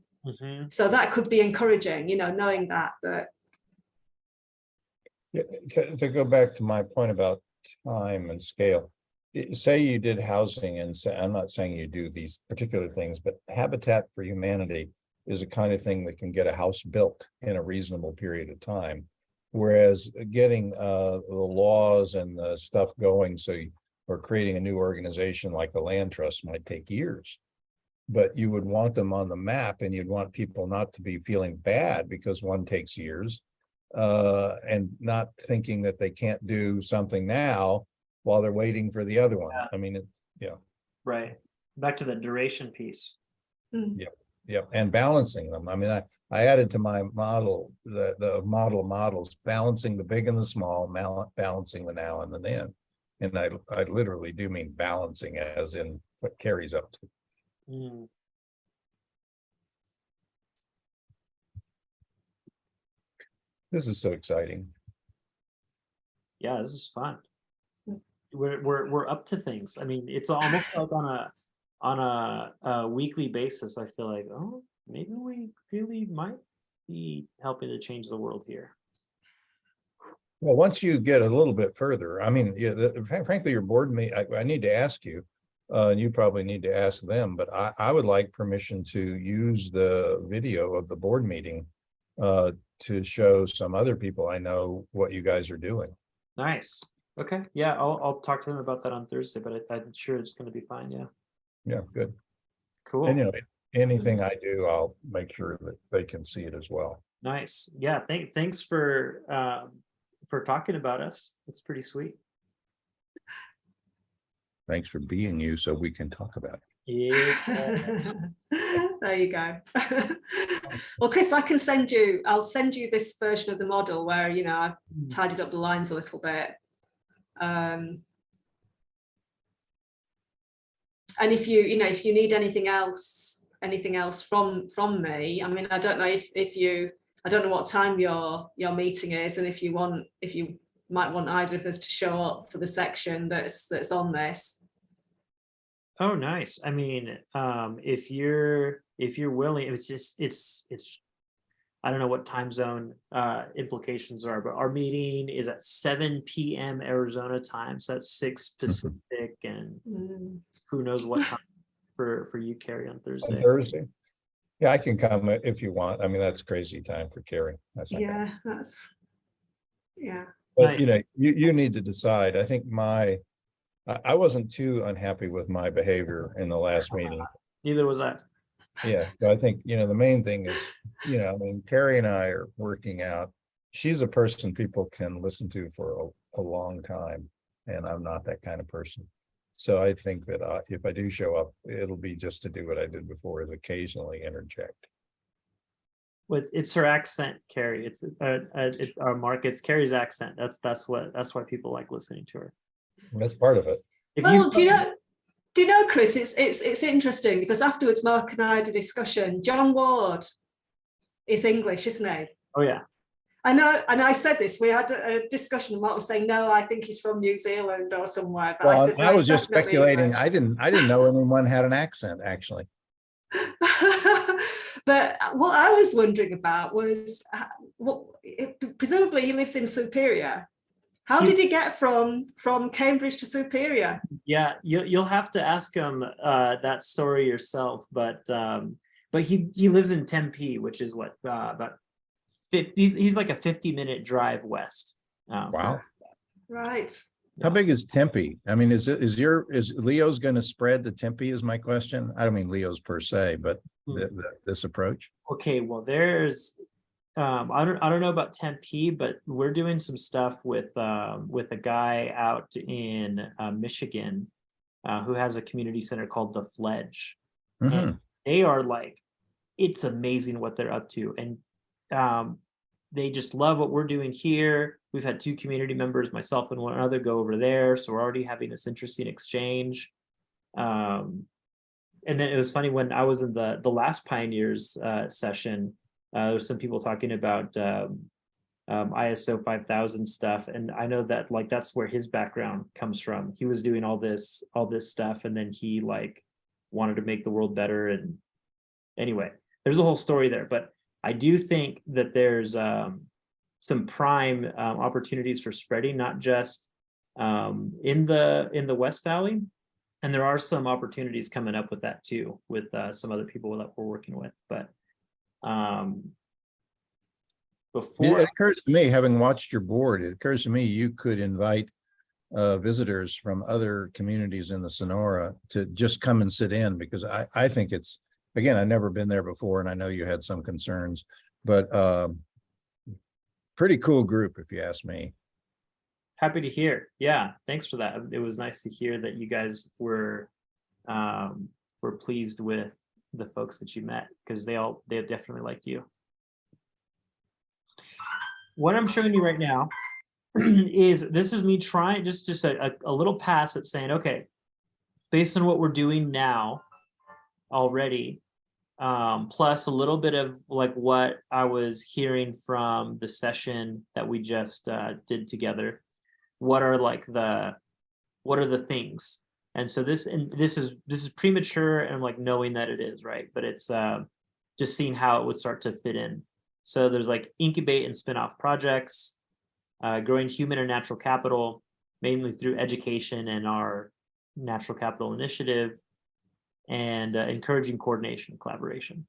So that could be encouraging, knowing that. Yeah, to go back to my point about time and scale, say you did housing, and say, I'm not saying you do these particular things, but Habitat for Humanity is a kind of thing that can get a house built in a reasonable period of time. Whereas getting the laws and the stuff going, or creating a new organization like a land trust might take years. But you would want them on the map, and you'd want people not to be feeling bad because one takes years, and not thinking that they can't do something now while they're waiting for the other one. I mean, it's, right. Back to the duration piece. Yep. And balancing them. I mean, I added to my model, the models, balancing the big and the small, balancing the now and the then. And I literally do mean balancing, as in what Kerry's up to. This is so exciting. Yeah, this is fun. We're up to things. I mean, it's almost like on a weekly basis. I feel like, oh, maybe we really might be helping to change the world here. Well, once you get a little bit further, I mean, frankly, your board meeting, I need to ask you, and you probably need to ask them, but I would like permission to use the video of the board meeting to show some other people I know what you guys are doing. Nice. Okay. Yeah, I'll talk to them about that on Thursday, but I'm sure it's going to be fine. Yeah. Yeah, good. Cool. And anything I do, I'll make sure that they can see it as well. Nice. Yeah. Thanks for talking about us. It's pretty sweet. Thanks for being you, so we can talk about it. Yeah. There you go. Well, Chris, I'll send you this version of the model where, I've tidied up the lines a little bit. And if you need anything else from me, I mean, I don't know I don't know what time your meeting is, and if you might want either of us to show up for the section that's on this. Oh, nice. I mean, if you're willing, it's I don't know what time zone implications are, but our meeting is at 7 p.m. Arizona time, so that's 6 Pacific, and who knows what time for you, Kerry, on Thursday. On Thursday? Yeah, I can come if you want. I mean, that's crazy time for Kerry. That's yeah, But nice. you need to decide. I think I wasn't too unhappy with my behavior in the last meeting. Neither was I. Yeah, so I think, the main thing is, I mean, Kerry and I are working out. She's a person people can listen to for a long time, and I'm not that kind of person. So I think that if I do show up, it'll be just to do what I did before, is occasionally interject. Well, it's her accent, Kerry. It's Marc. It's Kerry's accent. That's why people like listening to her. That's part of it. Well, do you know, Chris? It's interesting because afterwards, Mark and I had a discussion. John Ward is English, isn't he? Oh yeah. I know, and I said this. We had a discussion, and Mark was saying, "No, I think he's from New Zealand or somewhere." But well, I said, no, I was just speculating. English. I didn't know anyone had an accent, actually. But what I was wondering about was, presumably he lives in Superior. How did he get from Cambridge to Superior? Yeah, you'll have to ask him that story yourself. But he lives in Tempe, which is what about 50. He's like a 50-minute drive west. Wow. Right. How big is Tempe? I mean, is Leo's going to spread to Tempe? Is my question. I don't mean Leo's per se, but this approach. Okay, well, there's I don't know about Tempe, but we're doing some stuff with a guy out in Michigan who has a community center called The Fledge. Mhm. And they are like, it's amazing what they're up to. And they just love what we're doing here. We've had 2 community members, myself and one other, go over there. So we're already having this interesting exchange. And then it was funny when I was in the last Pioneers session, there was some people talking about ISO 5000 stuff, and I know that like that's where his background comes from. He was doing all this stuff, and then he like wanted to make the world better. And anyway, there's a whole story there, but I do think that there's some prime opportunities for spreading, not just in the West Valley. And there are some opportunities coming up with that too, with some other people that we're working with. But before It occurs to me, having watched your board, it occurs to me you could invite visitors from other communities in the Sonora to just come and sit in, because I think it's, again, I've never been there before, and I know you had some concerns, but pretty cool group, if you ask me. Happy to hear. Yeah, thanks for that. It was nice to hear that you guys were pleased with the folks that you met, because they definitely liked you. What I'm showing you right now this is me trying just a little pass at saying, okay, based on what we're doing now already, plus a little bit of like what I was hearing from the session that we just did together. What are the things? And so this is premature, and I'm like knowing that it is, right, but it's just seeing how it would start to fit in. So there's like incubate and spin-off projects, growing human and natural capital, mainly through education and our natural capital initiative, and encouraging coordination and collaboration.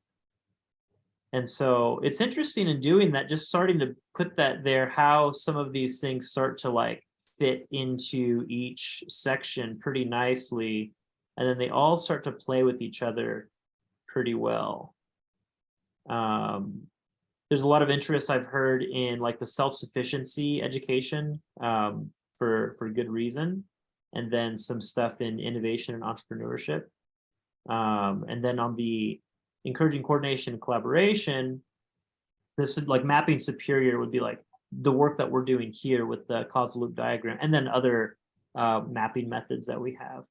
And so it's interesting in doing that, just starting to put that there, how some of these things start to like fit into each section pretty nicely, and then they all start to play with each other pretty well. There's a lot of interest I've heard in like the self-sufficiency education, for good reason, and then some stuff in innovation and entrepreneurship, and then on the encouraging coordination and collaboration, this is like mapping superior would be like the work that we're doing here with the causal loop diagram, and then other mapping methods that we have.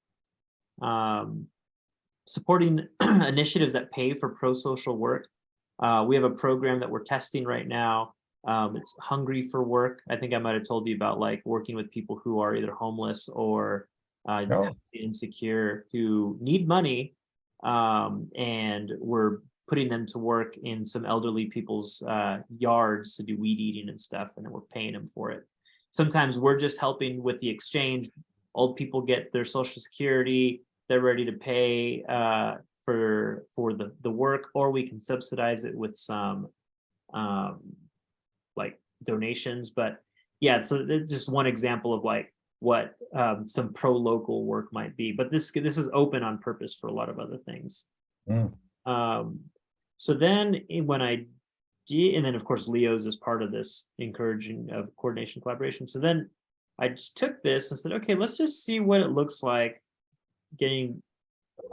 Supporting initiatives that pay for pro-social work. We have a program that we're testing right now. It's Hungry for Work. I think I might have told you about like working with people who are either homeless or insecure, who need money, and we're putting them to work in some elderly people's yards to do weed eating and stuff, and then we're paying them for it. Sometimes we're just helping with the exchange. Old people get their Social Security, they're ready to pay for the work, or we can subsidize it with some like donations. But yeah, so it's just one example of like what some pro-local work might be, but this is open on purpose for a lot of other things. So then when I did, and then of course Leo's is part of this encouraging of coordination collaboration. So then I just took this and said, okay, let's just see what it looks like, getting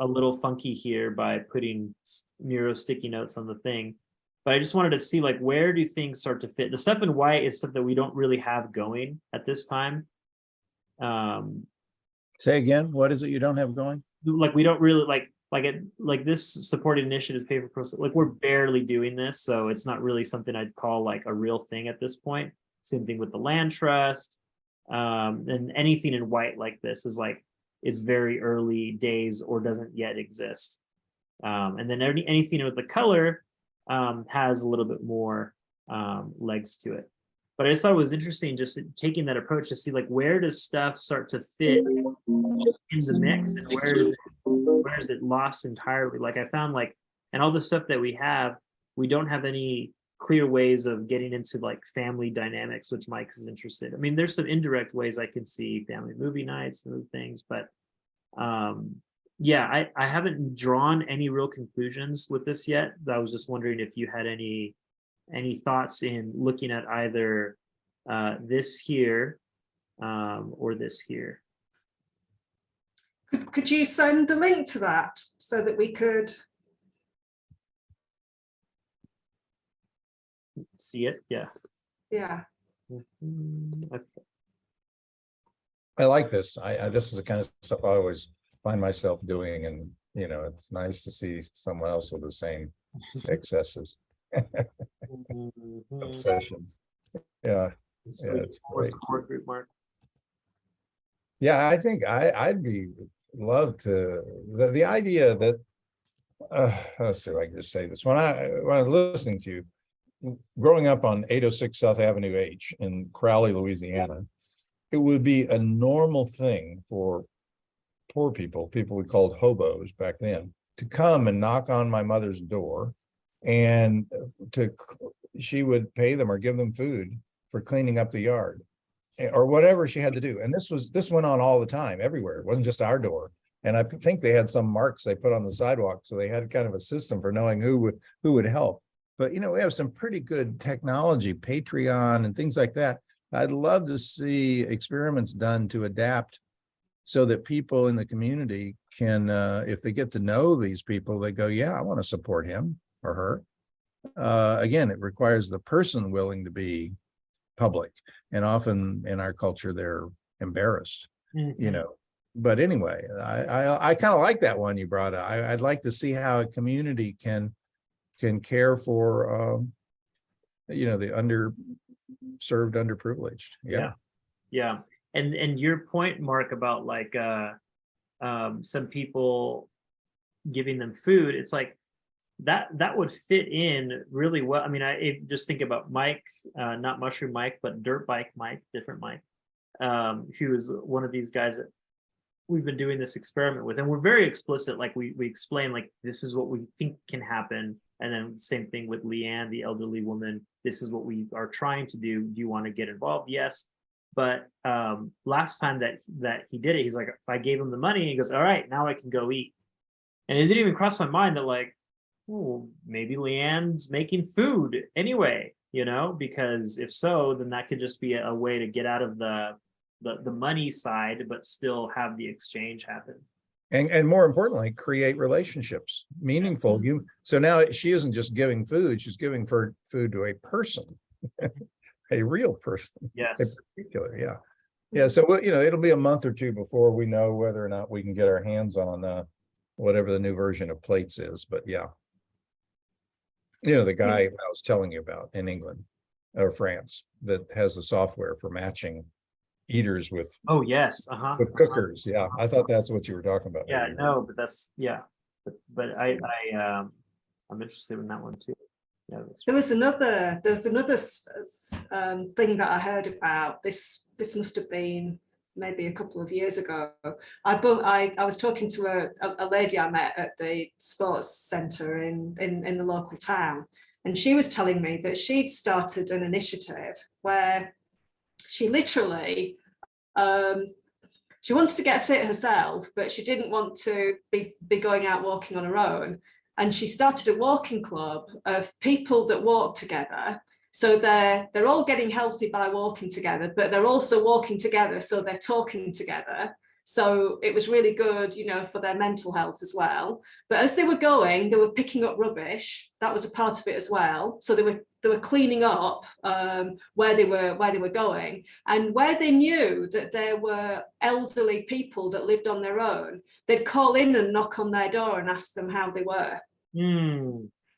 a little funky here by putting Miro sticky notes on the thing. But I just wanted to see like, where do things start to fit? The stuff in white is stuff that we don't really have going at this time. Say again, what is it you don't have going? Like we don't really like this supported initiatives pay for process. Like we're barely doing this, so it's not really something I'd call like a real thing at this point. Same thing with the land trust, and anything in white like this is like is very early days or doesn't yet exist. And then anything with the color has a little bit more legs to it. But I just thought it was interesting just taking that approach to see like, where does stuff start to fit in the mix, and where is it lost entirely? Like I found like, and all the stuff that we have, we don't have any clear ways of getting into like family dynamics, which Mike is interested. I mean, there's some indirect ways I can see family movie nights and other things, but yeah, I haven't drawn any real conclusions with this yet. I was just wondering if you had any thoughts in looking at either this here or this here. Could you send the link to that so that we could see it? Yeah. Yeah. Okay. I like this. This is the kind of stuff I always find myself doing, and it's nice to see someone else with the same excesses, obsessions. Yeah, So it's great. Support group, Mark. Yeah, I think I'd be love to the idea that let's see if I can just say this. When I was listening to you, growing up on 806 South Avenue H in Crowley, Louisiana, it would be a normal thing for poor people we called hobos back then, to come and knock on my mother's door, and she would pay them or give them food for cleaning up the yard or whatever she had to do. And this went on all the time, everywhere. It wasn't just our door. And I think they had some marks they put on the sidewalk, so they had kind of a system for knowing who would help. But we have some pretty good technology, Patreon and things like that. I'd love to see experiments done to adapt so that people in the community can, if they get to know these people, they go, yeah, I want to support him or her. Again, it requires the person willing to be public. And often in our culture, they're embarrassed, But anyway, I kind of like that one you brought up. I'd like to see how a community can care for, the underserved, underprivileged. Yeah. And your point, Mark, about like some people giving them food, it's like that would fit in really well. I mean, I just think about Mike, not Mushroom Mike, but Dirt Bike Mike, different Mike, who is one of these guys that we've been doing this experiment with, and we're very explicit. Like we explain, like, this is what we think can happen. And then same thing with Leanne, the elderly woman. This is what we are trying to do. Do you want to get involved? Yes. But last time that he did it, he's like, I gave him the money. He goes, all right, now I can go eat. And it didn't even cross my mind that, like, oh, maybe Leanne's making food anyway, because if so, then that could just be a way to get out of the money side, but still have the exchange happen. And more importantly, create relationships, meaningful. So now she isn't just giving food; she's giving food to a person, a real person. Yes, in particular, yeah. So it'll be a month or two before we know whether or not we can get our hands on whatever the new version of plates is. But yeah, the guy I was telling you about in England or France that has the software for matching eaters with with cookers. Yeah, I thought that's what you were talking about. Yeah, no, but that's but I'm interested in that one too. Yeah, there's another thing that I heard about. This must have been maybe a couple of years ago. I was talking to a lady I met at the sports centre in the local town, and she was telling me that she'd started an initiative where she literally she wanted to get fit herself, but she didn't want to be going out walking on her own. And she started a walking club of people that walk together. So they're all getting healthy by walking together, but they're also walking together, so they're talking together. So it was really good, for their mental health as well. But as they were going, they were picking up rubbish. That was a part of it as well. So they were cleaning up where they were going, and where they knew that there were elderly people that lived on their own, they'd call in and knock on their door and ask them how they were.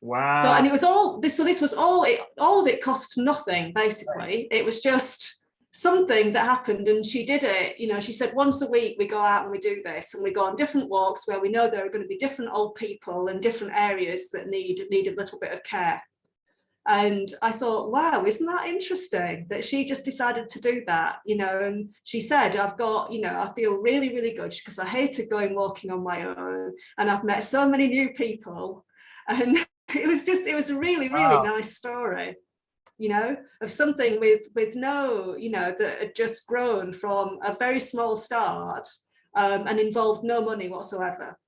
Wow. So, and it was all this. So this was all of it cost nothing, basically. It was just something that happened, and she did it. She said once a week we go out and we do this, and we go on different walks where we know there are going to be different old people in different areas that need a little bit of care. And I thought, wow, isn't that interesting that she just decided to do that, and she said, I've got, I feel really, really good because I hated going walking on my own, and I've met so many new people. And it was a really, really nice story, of something with no, that had just grown from a very small start and involved no money whatsoever.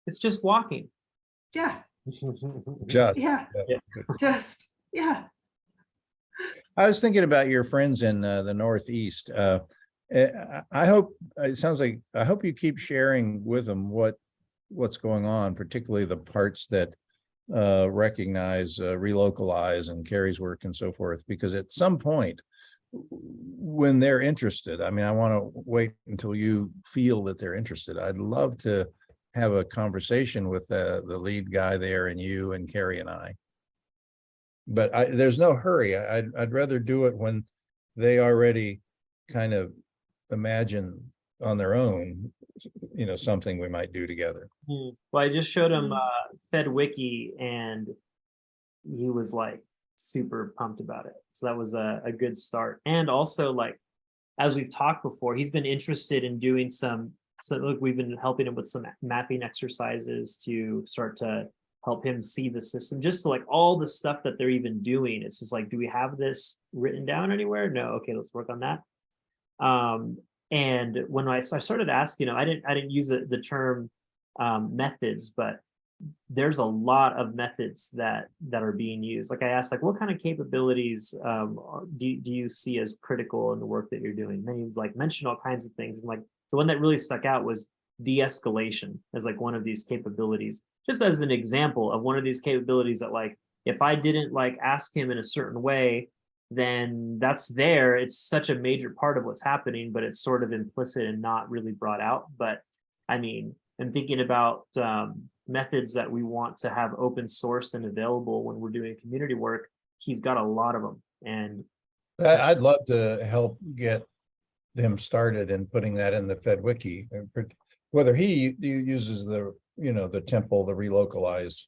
It's just walking. Yeah. Just. I was thinking about your friends in the Northeast. I hope, it sounds like, I hope you keep sharing with them what's going on, particularly the parts that recognize, relocalize and Kerry's work and so forth, because at some point when they're interested, I mean, I want to wait until you feel that they're interested. I'd love to have a conversation with the lead guy there and you and Kerry and I. But there's no hurry. I'd rather do it when they already kind of imagine on their own, something we might do together. Well, I just showed him FedWiki and he was like super pumped about it. So that was a good start. And also, like, as we've talked before, he's been interested in doing so look, we've been helping him with some mapping exercises to start to help him see the system, just to, like, all the stuff that they're even doing. It's just like, do we have this written down anywhere? No. Okay, let's work on that. And when I started asking him, I didn't use the term methods, but there's a lot of methods that are being used. Like, I asked, like, what kind of capabilities do you see as critical in the work that you're doing? And then he was like, mentioned all kinds of things. And like, the one that really stuck out was de-escalation as like one of these capabilities, just as an example of one of these capabilities that, like, if I didn't like ask him in a certain way, then that's there. It's such a major part of what's happening, but it's sort of implicit and not really brought out. But I mean, I'm thinking about methods that we want to have open source and available when we're doing community work. He's got a lot of them. And I'd love to help get them started in putting that in the FedWiki. Whether he uses the temple, the relocalize,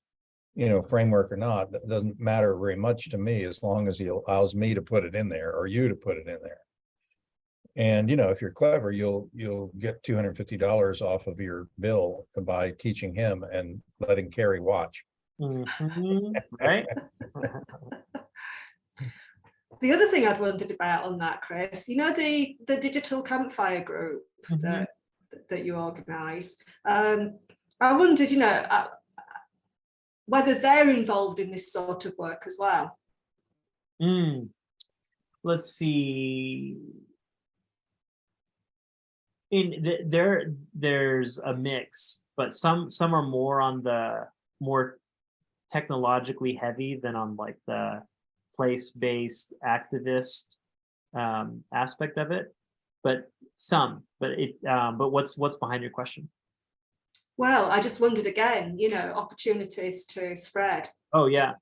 framework or not, that doesn't matter very much to me, as long as he allows me to put it in there or you to put it in there. And if you're clever, you'll get $250 off of your bill by teaching him and letting Kerry watch. Right. The other thing I'd wondered about on that, Chris, the digital campfire group that you organise. I wondered, whether they're involved in this sort of work as well. Let's see. There's a mix, but some are more on the more technologically heavy than on like the place-based activist aspect of it. But what's behind your question? Well, I just wondered again, opportunities to spread. Oh yeah.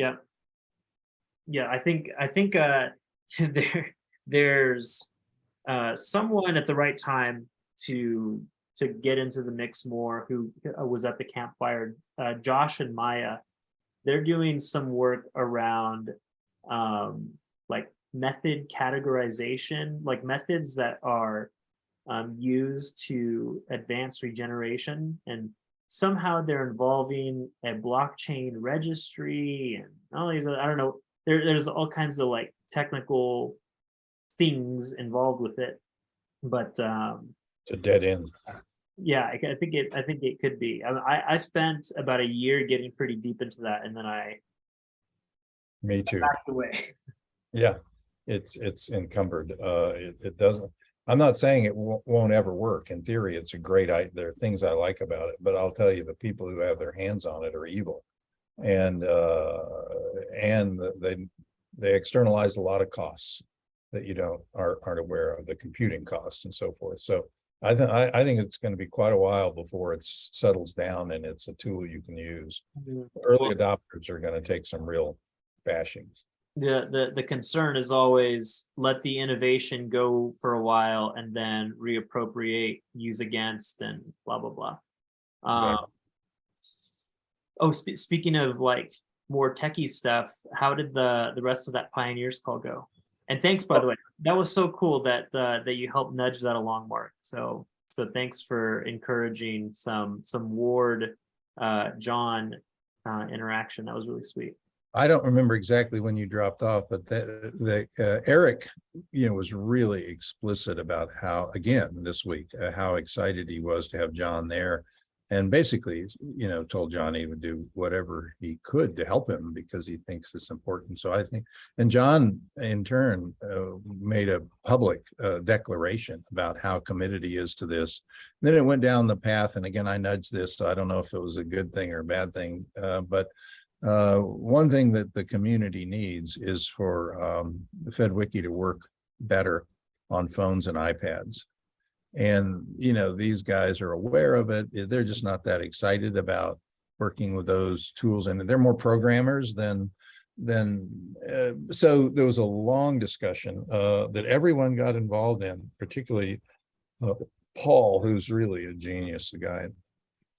I think there's someone at the right time to get into the mix more, who was at the campfire. Josh and Maya, they're doing some work around like method categorization, like methods that are used to advance regeneration, and somehow they're involving a blockchain registry and all these, I don't know, there's all kinds of like technical things involved with it, but it's a dead end. Yeah, I think it could be. I spent about a year getting pretty deep into that, and then me too, backed away. Yeah, it's encumbered. It doesn't. I'm not saying it won't ever work. In theory, it's a great idea. There are things I like about it, but I'll tell you, the people who have their hands on it are evil, and they externalize a lot of costs that you aren't aware of, the computing costs and so forth. So I think it's going to be quite a while before it settles down and it's a tool you can use. Early adopters are going to take some real bashings. The concern is always let the innovation go for a while and then reappropriate, use against, and blah blah blah. Speaking of like more techie stuff, how did the rest of that Pioneers call go? And thanks, by the way, that was so cool that you helped nudge that along, Mark. So thanks for encouraging some Ward John interaction. That was really sweet. I don't remember exactly when you dropped off, but Eric, was really explicit about how, again, this week, how excited he was to have John there. and basically, told Johnny he would do whatever he could to help him because he thinks it's important. So I think, and John in turn made a public declaration about how committed he is to this. Then it went down the path, and again, I nudged this, so I don't know if it was a good thing or a bad thing, but one thing that the community needs is for the FedWiki to work better on phones and iPads. And, these guys are aware of it. They're just not that excited about working with those tools. And they're more programmers than so there was a long discussion that everyone got involved in, particularly Paul, who's really a genius, the guy.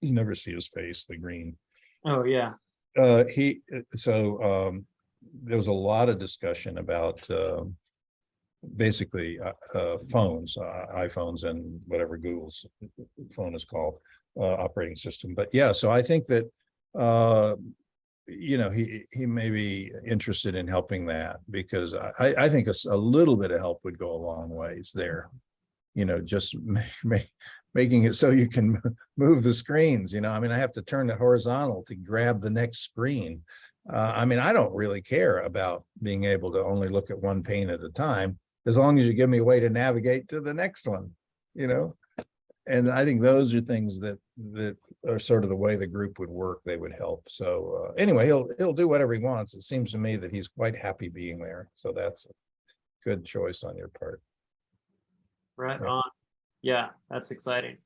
You never see his face, the green. Oh, yeah. There was a lot of discussion about basically phones, iPhones, and whatever Google's phone is called, operating system. But yeah, so I think that he may be interested in helping that, because I think a little bit of help would go a long ways there. Just making it so you can move the screens. I have to turn it horizontal to grab the next screen. I don't really care about being able to only look at one pane at a time, as long as you give me a way to navigate to the next one, and I think those are things that are sort of the way the group would work. They would help. So anyway, he'll do whatever he wants. It seems to me that he's quite happy being there. So that's a good choice on your part. Right on. Yeah, that's exciting.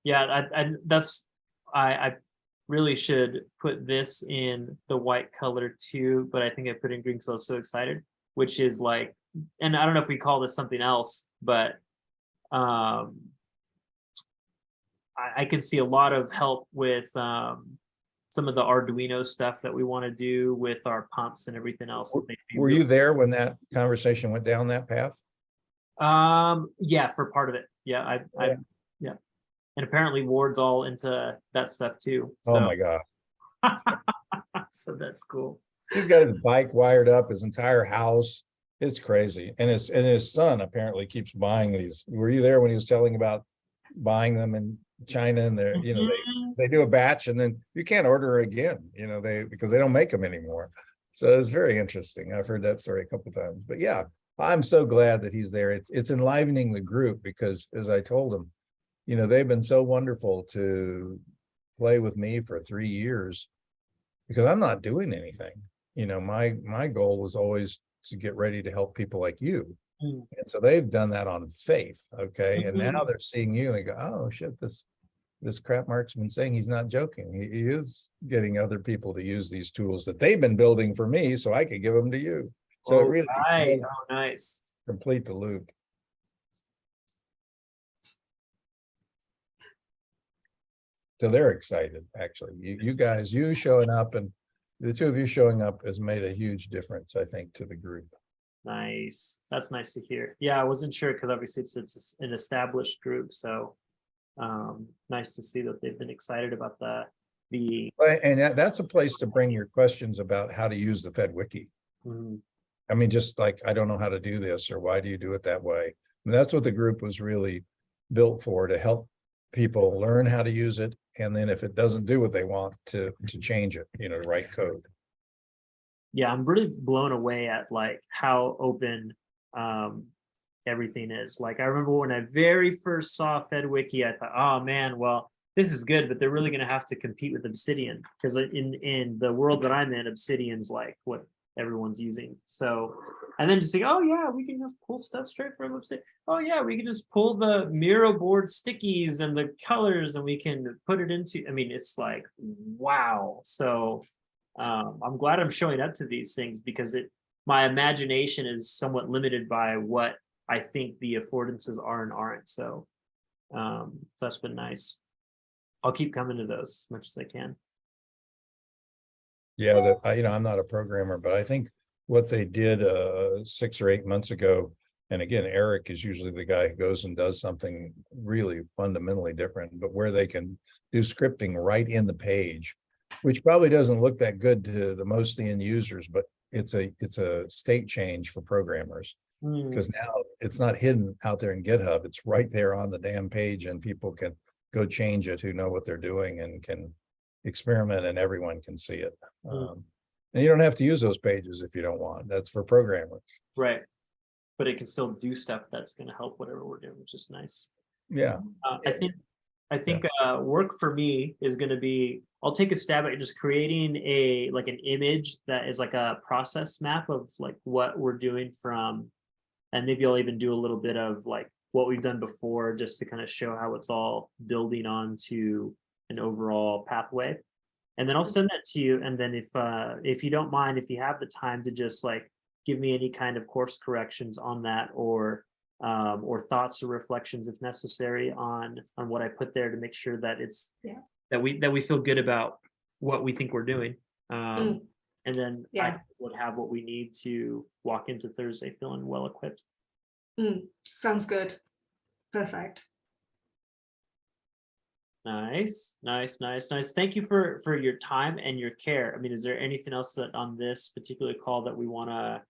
Yeah, I really should put this in the white color too, but I think I put in green because I was so excited, which is like, and I don't know if we call this something else, but I can see a lot of help with some of the Arduino stuff that we want to do with our pumps and everything else. Were you there when that conversation went down that path? Yeah, for part of it. Yeah, yeah. And apparently Ward's all into that stuff too. So. Oh my God. So that's cool. He's got his bike wired up, his entire house. It's crazy. And his son apparently keeps buying these. Were you there when he was telling about buying them in China? And they're, they do a batch and then you can't order again, because they don't make them anymore. So it's very interesting. I've heard that story a couple of times. But yeah, I'm so glad that he's there. It's enlivening the group because, as I told him, they've been so wonderful to play with me for 3 years because I'm not doing anything. My goal was always to get ready to help people like you. And so they've done that on faith. Okay. And now they're seeing you and they go, oh shit, this crap Mark's been saying, he's not joking. He is getting other people to use these tools that they've been building for me so I could give them to you. So it really nice. Complete the loop. So they're excited, actually. You guys, you showing up and the two of you showing up has made a huge difference, I think, to the group. Nice. That's nice to hear. Yeah, I wasn't sure because obviously it's an established group. So nice to see that they've been excited about and that's a place to bring your questions about how to use the FedWiki. Just like, I don't know how to do this, or why do you do it that way? And that's what the group was really built for, to help people learn how to use it. And then if it doesn't do what they want, to change it, to write code. Yeah, I'm really blown away at like how open everything is. Like I remember when I very first saw FedWiki, I thought, oh man, well, this is good, but they're really going to have to compete with Obsidian, because in the world that I'm in, Obsidian's like what everyone's using. So, and then just think, oh yeah, we can just pull stuff straight from Obsidian. Oh yeah, we can just pull the Miro board stickies and the colors and we can put it into, it's like, wow. So I'm glad I'm showing up to these things, because my imagination is somewhat limited by what I think the affordances are and aren't. So that's been nice. I'll keep coming to those as much as I can. Yeah, I'm not a programmer, but I think what they did 6 or 8 months ago, and again, Eric is usually the guy who goes and does something really fundamentally different, but where they can do scripting right in the page, which probably doesn't look that good to the most of the end users, but it's a state change for programmers, because now it's not hidden out there in GitHub. It's right there on the damn page, and people can go change it, who know what they're doing and can experiment, and everyone can see it. And you don't have to use those pages if you don't want. That's for programmers. Right. But it can still do stuff that's going to help whatever we're doing, which is nice. Yeah. I think work for me is going to be, I'll take a stab at just creating an image that is like a process map of like what we're doing from, and maybe I'll even do a little bit of like what we've done before, just to kind of show how it's all building onto an overall pathway. And then I'll send that to you. And then if you don't mind, if you have the time to just like give me any kind of course corrections on that, or thoughts or reflections if necessary on what I put there, to make sure that it's that we feel good about what we think we're doing. And then I would have what we need to walk into Thursday feeling well equipped. Sounds good. Perfect. Nice. Thank you for your time and your care. I mean, is there anything else that on this particular call that we want to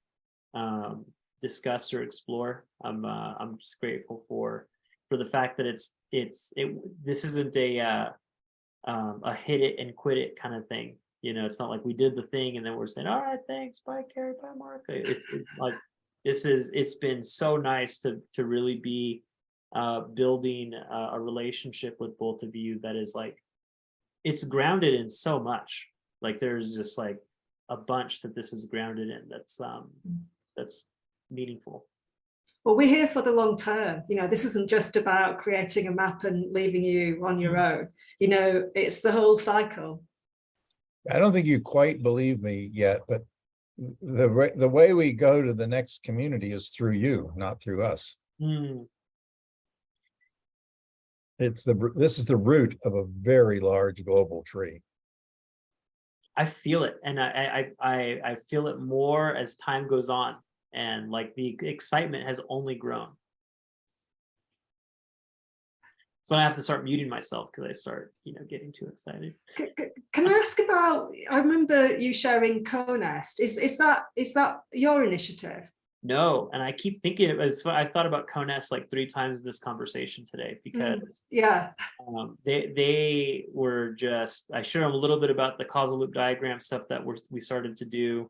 discuss or explore? I'm just grateful for the fact that this isn't a hit it and quit it kind of thing. You know, it's not like we did the thing and then we're saying, all right, thanks, bye, Kerry, bye, Marc. It's like it's been so nice to really be building a relationship with both of you that is like, it's grounded in so much. Like there's just like a bunch that this is grounded in that's meaningful. Well, we're here for the long term. You know, this isn't just about creating a map and leaving you on your own. You know, it's the whole cycle. I don't think you quite believe me yet, but the way we go to the next community is through you, not through us. This is the root of a very large global tree. I feel it, and I feel it more as time goes on, and like the excitement has only grown. So I have to start muting myself because I start, getting too excited. Can I ask about? I remember you sharing CoNest. Is that your initiative? No, and I keep thinking I thought about CoNest like 3 times in this conversation today, because they were just, I shared them a little bit about the causal loop diagram stuff that we started to do,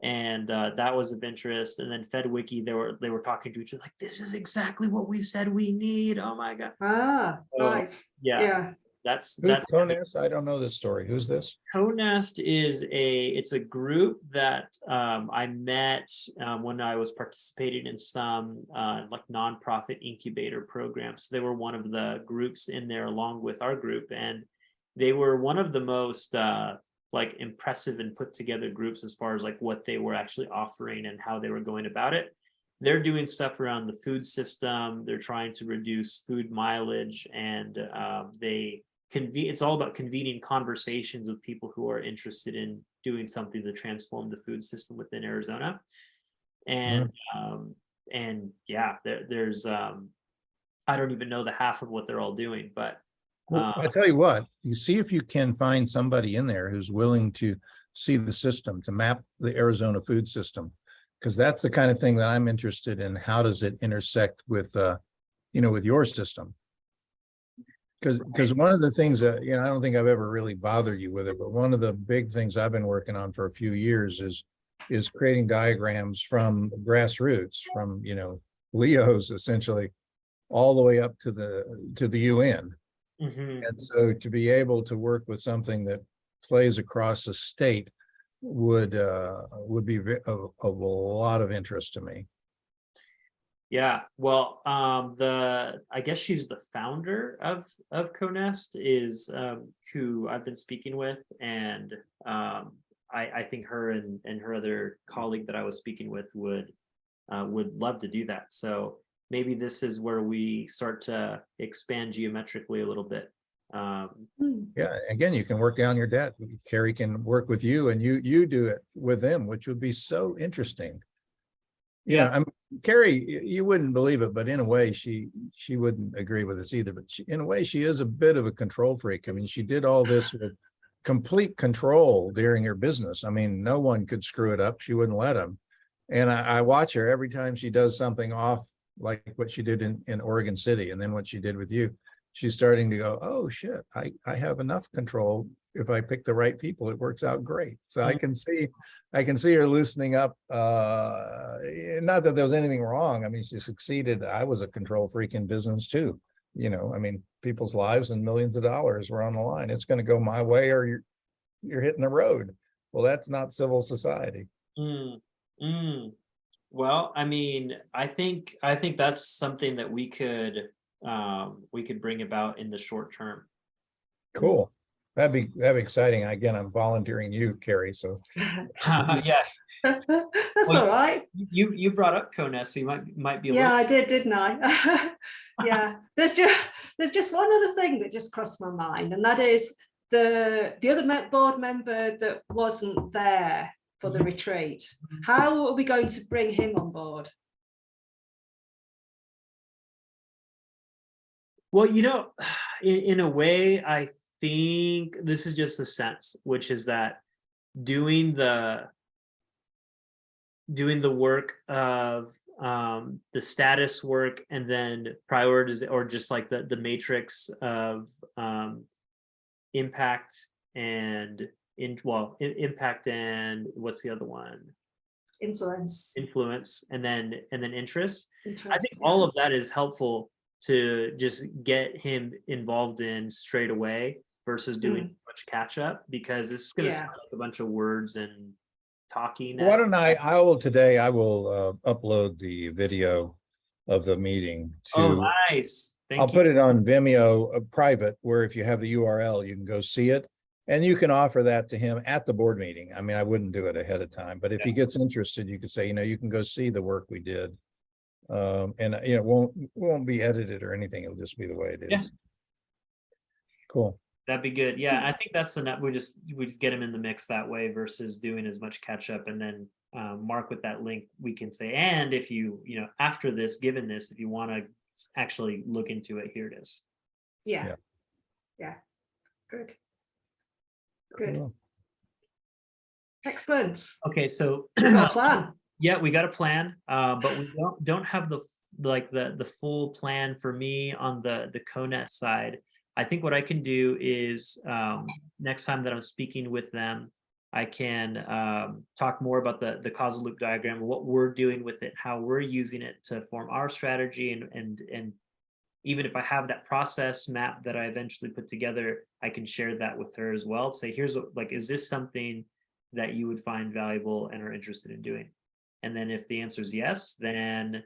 and that was of interest. And then FedWiki, they were talking to each other like, this is exactly what we said we need. Oh my god. Right. Yeah. That's CoNest. I don't know this story. Who's this? CoNest is it's a group that I met when I was participating in some like nonprofit incubator programs. They were one of the groups in there along with our group, and they were one of the most like impressive and put together groups as far as like what they were actually offering and how they were going about it. They're doing stuff around the food system. They're trying to reduce food mileage, and it's all about convening conversations with people who are interested in doing something to transform the food system within Arizona. And there's I don't even know the half of what they're all doing, but I tell you what, you see if you can find somebody in there who's willing to see the system, to map the Arizona food system, because that's the kind of thing that I'm interested in. How does it intersect with with your system? Because one of the things that, I don't think I've ever really bothered you with it, but one of the big things I've been working on for a few years is creating diagrams from grassroots, from, Leo's essentially all the way up to the UN. And so to be able to work with something that plays across a state would be of a lot of interest to me. Yeah, well, I guess she's the founder of CoNest, is who I've been speaking with, and I think her and her other colleague that I was speaking with would love to do that. So maybe this is where we start to expand geometrically a little bit. Yeah, again, you can work down your debt. Kerry can work with you, and you do it with them, which would be so interesting. Kerry, you wouldn't believe it, but in a way, she wouldn't agree with us either. But in a way, she is a bit of a control freak. I mean, she did all this with complete control during her business. I mean, no one could screw it up. She wouldn't let them. And I watch her every time she does something off, like what she did in Oregon City, and then what she did with you. she's starting to go, oh shit, I have enough control. If I pick the right people, it works out great. So I can see her loosening up. Not that there was anything wrong. I mean, she succeeded. I was a control freak in business too. I mean, people's lives and millions of dollars were on the line. It's going to go my way or you're hitting the road. Well, that's not civil society. Well, I mean, I think that's something that we could bring about in the short term. Cool. That'd be exciting. Again, I'm volunteering you, Kerry. So Yeah. That's Well, all right. You brought up CONEST, so you might be a Yeah, I did, didn't I? Yeah. There's just one other thing that just crossed my mind, and that is the other board member that wasn't there for the retreat. How are we going to bring him on board? Well, in a way, I think this is just a sense, which is that doing the work of the status work, and then priorities, or just like the matrix of impact and impact, and what's the other one? Influence, and then interest. I think all of that is helpful to just get him involved in straight away versus doing much catch up, because it's going to sound like a bunch of words and talking. Why don't I will upload the video of the meeting to. Oh, nice. I'll put it on Vimeo private, where if you have the URL, you can go see it. And you can offer that to him at the board meeting. I mean, I wouldn't do it ahead of time, but if he gets interested, you could say, you can go see the work we did. And it won't be edited or anything. It'll just be the way it is. Yeah. Cool. That'd be good. Yeah, I think that's enough. We just get him in the mix that way versus doing as much catch up. And then Mark, with that link, we can say, and if you after this, given this, if you want to actually look into it, here it is. Yeah. Good. Cool. Excellent. Okay, so we've got a plan. Yeah, we got a plan, but we don't have the full plan for me on the CONEST side. I think what I can do is next time that I'm speaking with them, I can talk more about the causal loop diagram, what we're doing with it, how we're using it to form our strategy, and even if I have that process map that I eventually put together, I can share that with her as well. Say, here's what, is this something that you would find valuable and are interested in doing? And then if the answer is yes, then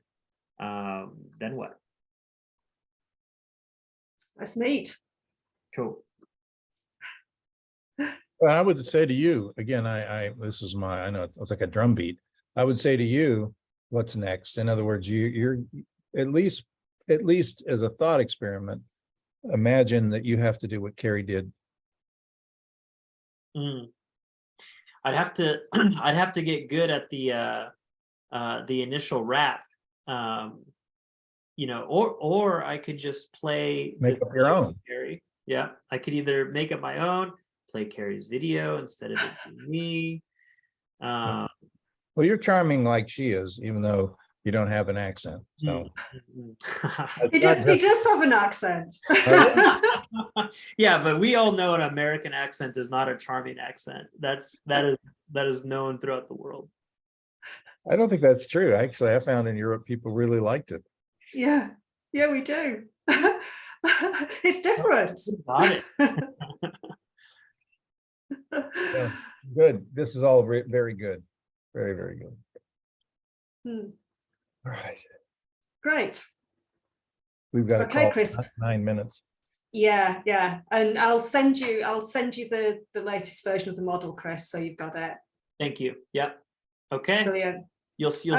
what? Let's meet. Cool. Well, I would say to you again, this is I know it's like a drum beat. I would say to you, what's next? In other words, you're at least as a thought experiment, imagine that you have to do what Kerry did. I'd have to get good at the initial rap, or I could just make up your own. Kerry. Yeah, I could either make up my own, play Kerry's video instead of it being me. Well, you're charming like she is, even though you don't have an accent. So he does have an accent. Yeah, but we all know an American accent is not a charming accent. That is known throughout the world. I don't think that's true. Actually, I found in Europe people really liked it. Yeah, we do. It's different. Got it. Yeah, good. This is all very good. Very, very good. All right. Great. We've got okay, Chris. 9 minutes. Yeah. And I'll send you the latest version of the model, Chris, so you've got it. Thank you. Yep. Okay. Brilliant. You'll see an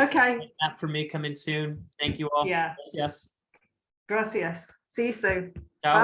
app for me coming soon. Thank you all. Yeah. Yes. Gracias. See you soon.